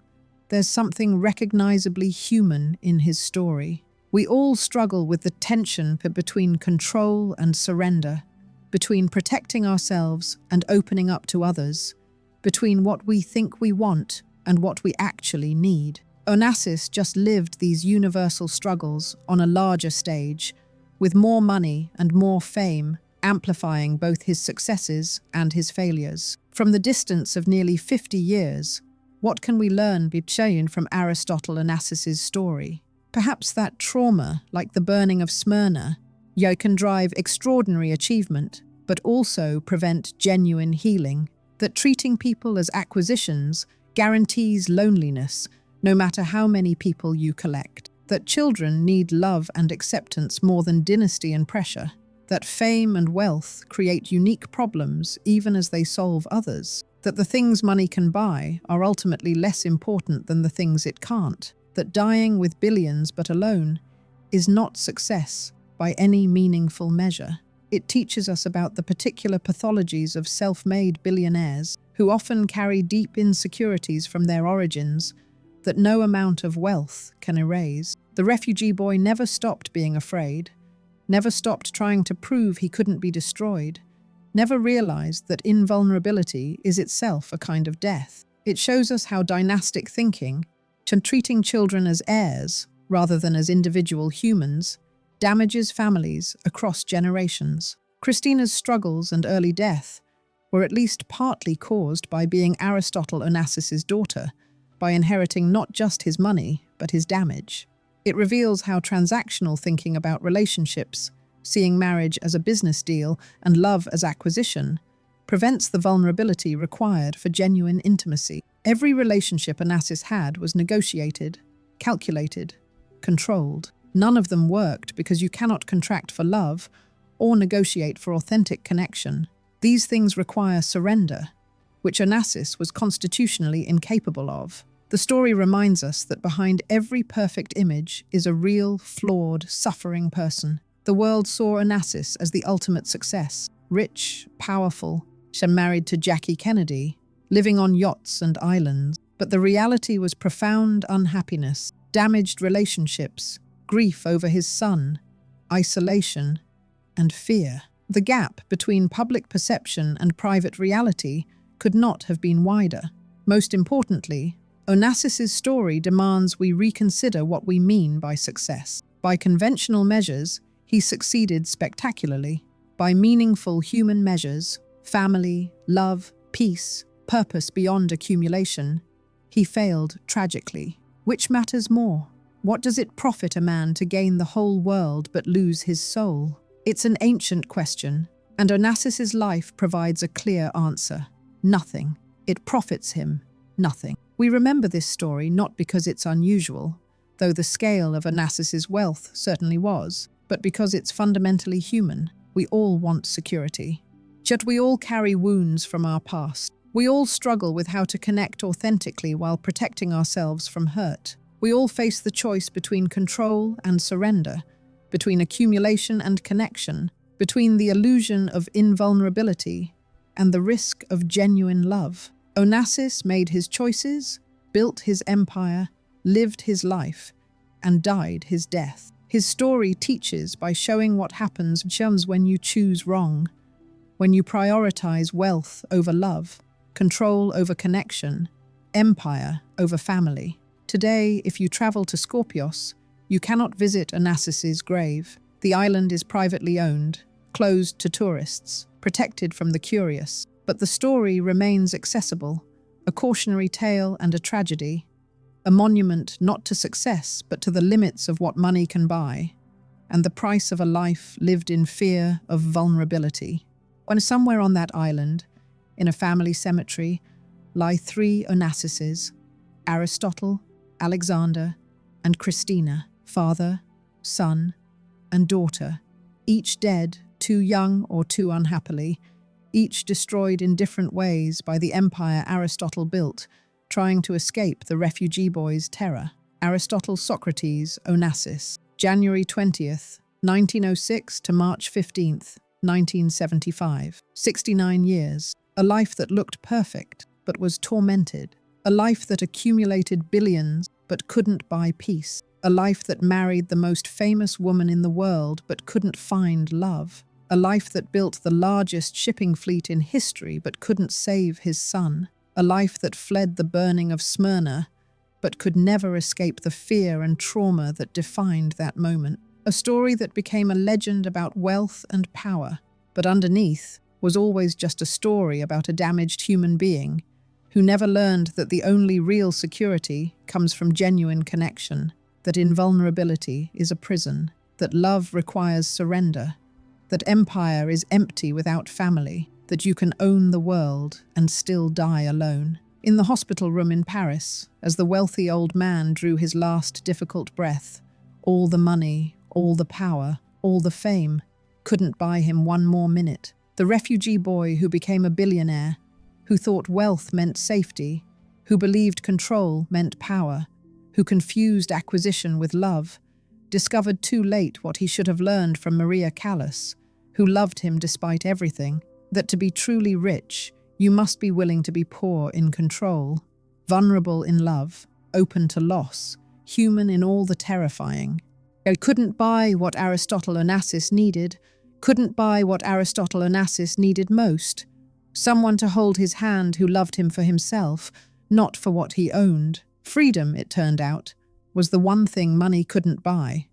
Speaker 1: there's something recognizably human in his story. We all struggle with the tension between control and surrender, between protecting ourselves and opening up to others, between what we think we want and what we actually need. Onassis just lived these universal struggles on a larger stage, with more money and more fame, amplifying both his successes and his failures. From the distance of nearly 50 years, what can we learn from Aristotle Onassis' story? Perhaps that trauma, like the burning of Smyrna, can drive extraordinary achievement, but also prevent genuine healing. That treating people as acquisitions guarantees loneliness, no matter how many people you collect. That children need love and acceptance more than dynasty and pressure. That fame and wealth create unique problems even as they solve others. That the things money can buy are ultimately less important than the things it can't. That dying with billions but alone is not success by any meaningful measure. It teaches us about the particular pathologies of self-made billionaires who often carry deep insecurities from their origins that no amount of wealth can erase. The refugee boy never stopped being afraid, never stopped trying to prove he couldn't be destroyed, never realized that invulnerability is itself a kind of death. It shows us how dynastic thinking, treating children as heirs rather than as individual humans, damages families across generations. Christina's struggles and early death were at least partly caused by being Aristotle Onassis' daughter, by inheriting not just his money, but his damage. It reveals how transactional thinking about relationships, seeing marriage as a business deal and love as acquisition, prevents the vulnerability required for genuine intimacy. Every relationship Onassis had was negotiated, calculated, controlled. None of them worked because you cannot contract for love or negotiate for authentic connection. These things require surrender, which Onassis was constitutionally incapable of. The story reminds us that behind every perfect image is a real, flawed, suffering person. The world saw Onassis as the ultimate success, rich, powerful, and married to Jackie Kennedy, living on yachts and islands. But the reality was profound unhappiness, damaged relationships, grief over his son, isolation, and fear. The gap between public perception and private reality could not have been wider. Most importantly, Onassis' story demands we reconsider what we mean by success. By conventional measures, he succeeded spectacularly. By meaningful human measures, family, love, peace, purpose beyond accumulation, he failed tragically. Which matters more? What does it profit a man to gain the whole world but lose his soul? It's an ancient question, and Onassis' life provides a clear answer. Nothing. It profits him nothing. We remember this story not because it's unusual, though the scale of Onassis' wealth certainly was, but because it's fundamentally human. We all want security. Yet we all carry wounds from our past. We all struggle with how to connect authentically while protecting ourselves from hurt. We all face the choice between control and surrender, between accumulation and connection, between the illusion of invulnerability and the risk of genuine love. Onassis made his choices, built his empire, lived his life, and died his death. His story teaches by showing what happens when you choose wrong, when you prioritize wealth over love, control over connection, empire over family. Today, if you travel to Skorpios, you cannot visit Onassis' grave. The island is privately owned, closed to tourists, protected from the curious. But the story remains accessible, a cautionary tale and a tragedy, a monument not to success but to the limits of what money can buy, and the price of a life lived in fear of vulnerability. When somewhere on that island, in a family cemetery, lie three Onassises: Aristotle, Alexander, and Christina, father, son, and daughter, each dead, too young or too unhappily, each destroyed in different ways by the empire Aristotle built, trying to escape the refugee boy's terror. Aristotle Socrates Onassis, January 20th, 1906 to March 15th, 1975. 69 years. A life that looked perfect, but was tormented. A life that accumulated billions, but couldn't buy peace. A life that married the most famous woman in the world, but couldn't find love. A life that built the largest shipping fleet in history but couldn't save his son. A life that fled the burning of Smyrna but could never escape the fear and trauma that defined that moment. A story that became a legend about wealth and power, but underneath was always just a story about a damaged human being who never learned that the only real security comes from genuine connection, that invulnerability is a prison, that love requires surrender, that empire is empty without family, that you can own the world and still die alone. In the hospital room in Paris, as the wealthy old man drew his last difficult breath, all the money, all the power, all the fame couldn't buy him one more minute. The refugee boy who became a billionaire, who thought wealth meant safety, who believed control meant power, who confused acquisition with love, discovered too late what he should have learned from Maria Callas, who loved him despite everything, that to be truly rich, you must be willing to be poor in control, vulnerable in love, open to loss, human in all the terrifying. They couldn't buy what Aristotle Onassis needed, couldn't buy what Aristotle Onassis needed most. Someone to hold his hand who loved him for himself, not for what he owned. Freedom, it turned out, was the one thing money couldn't buy.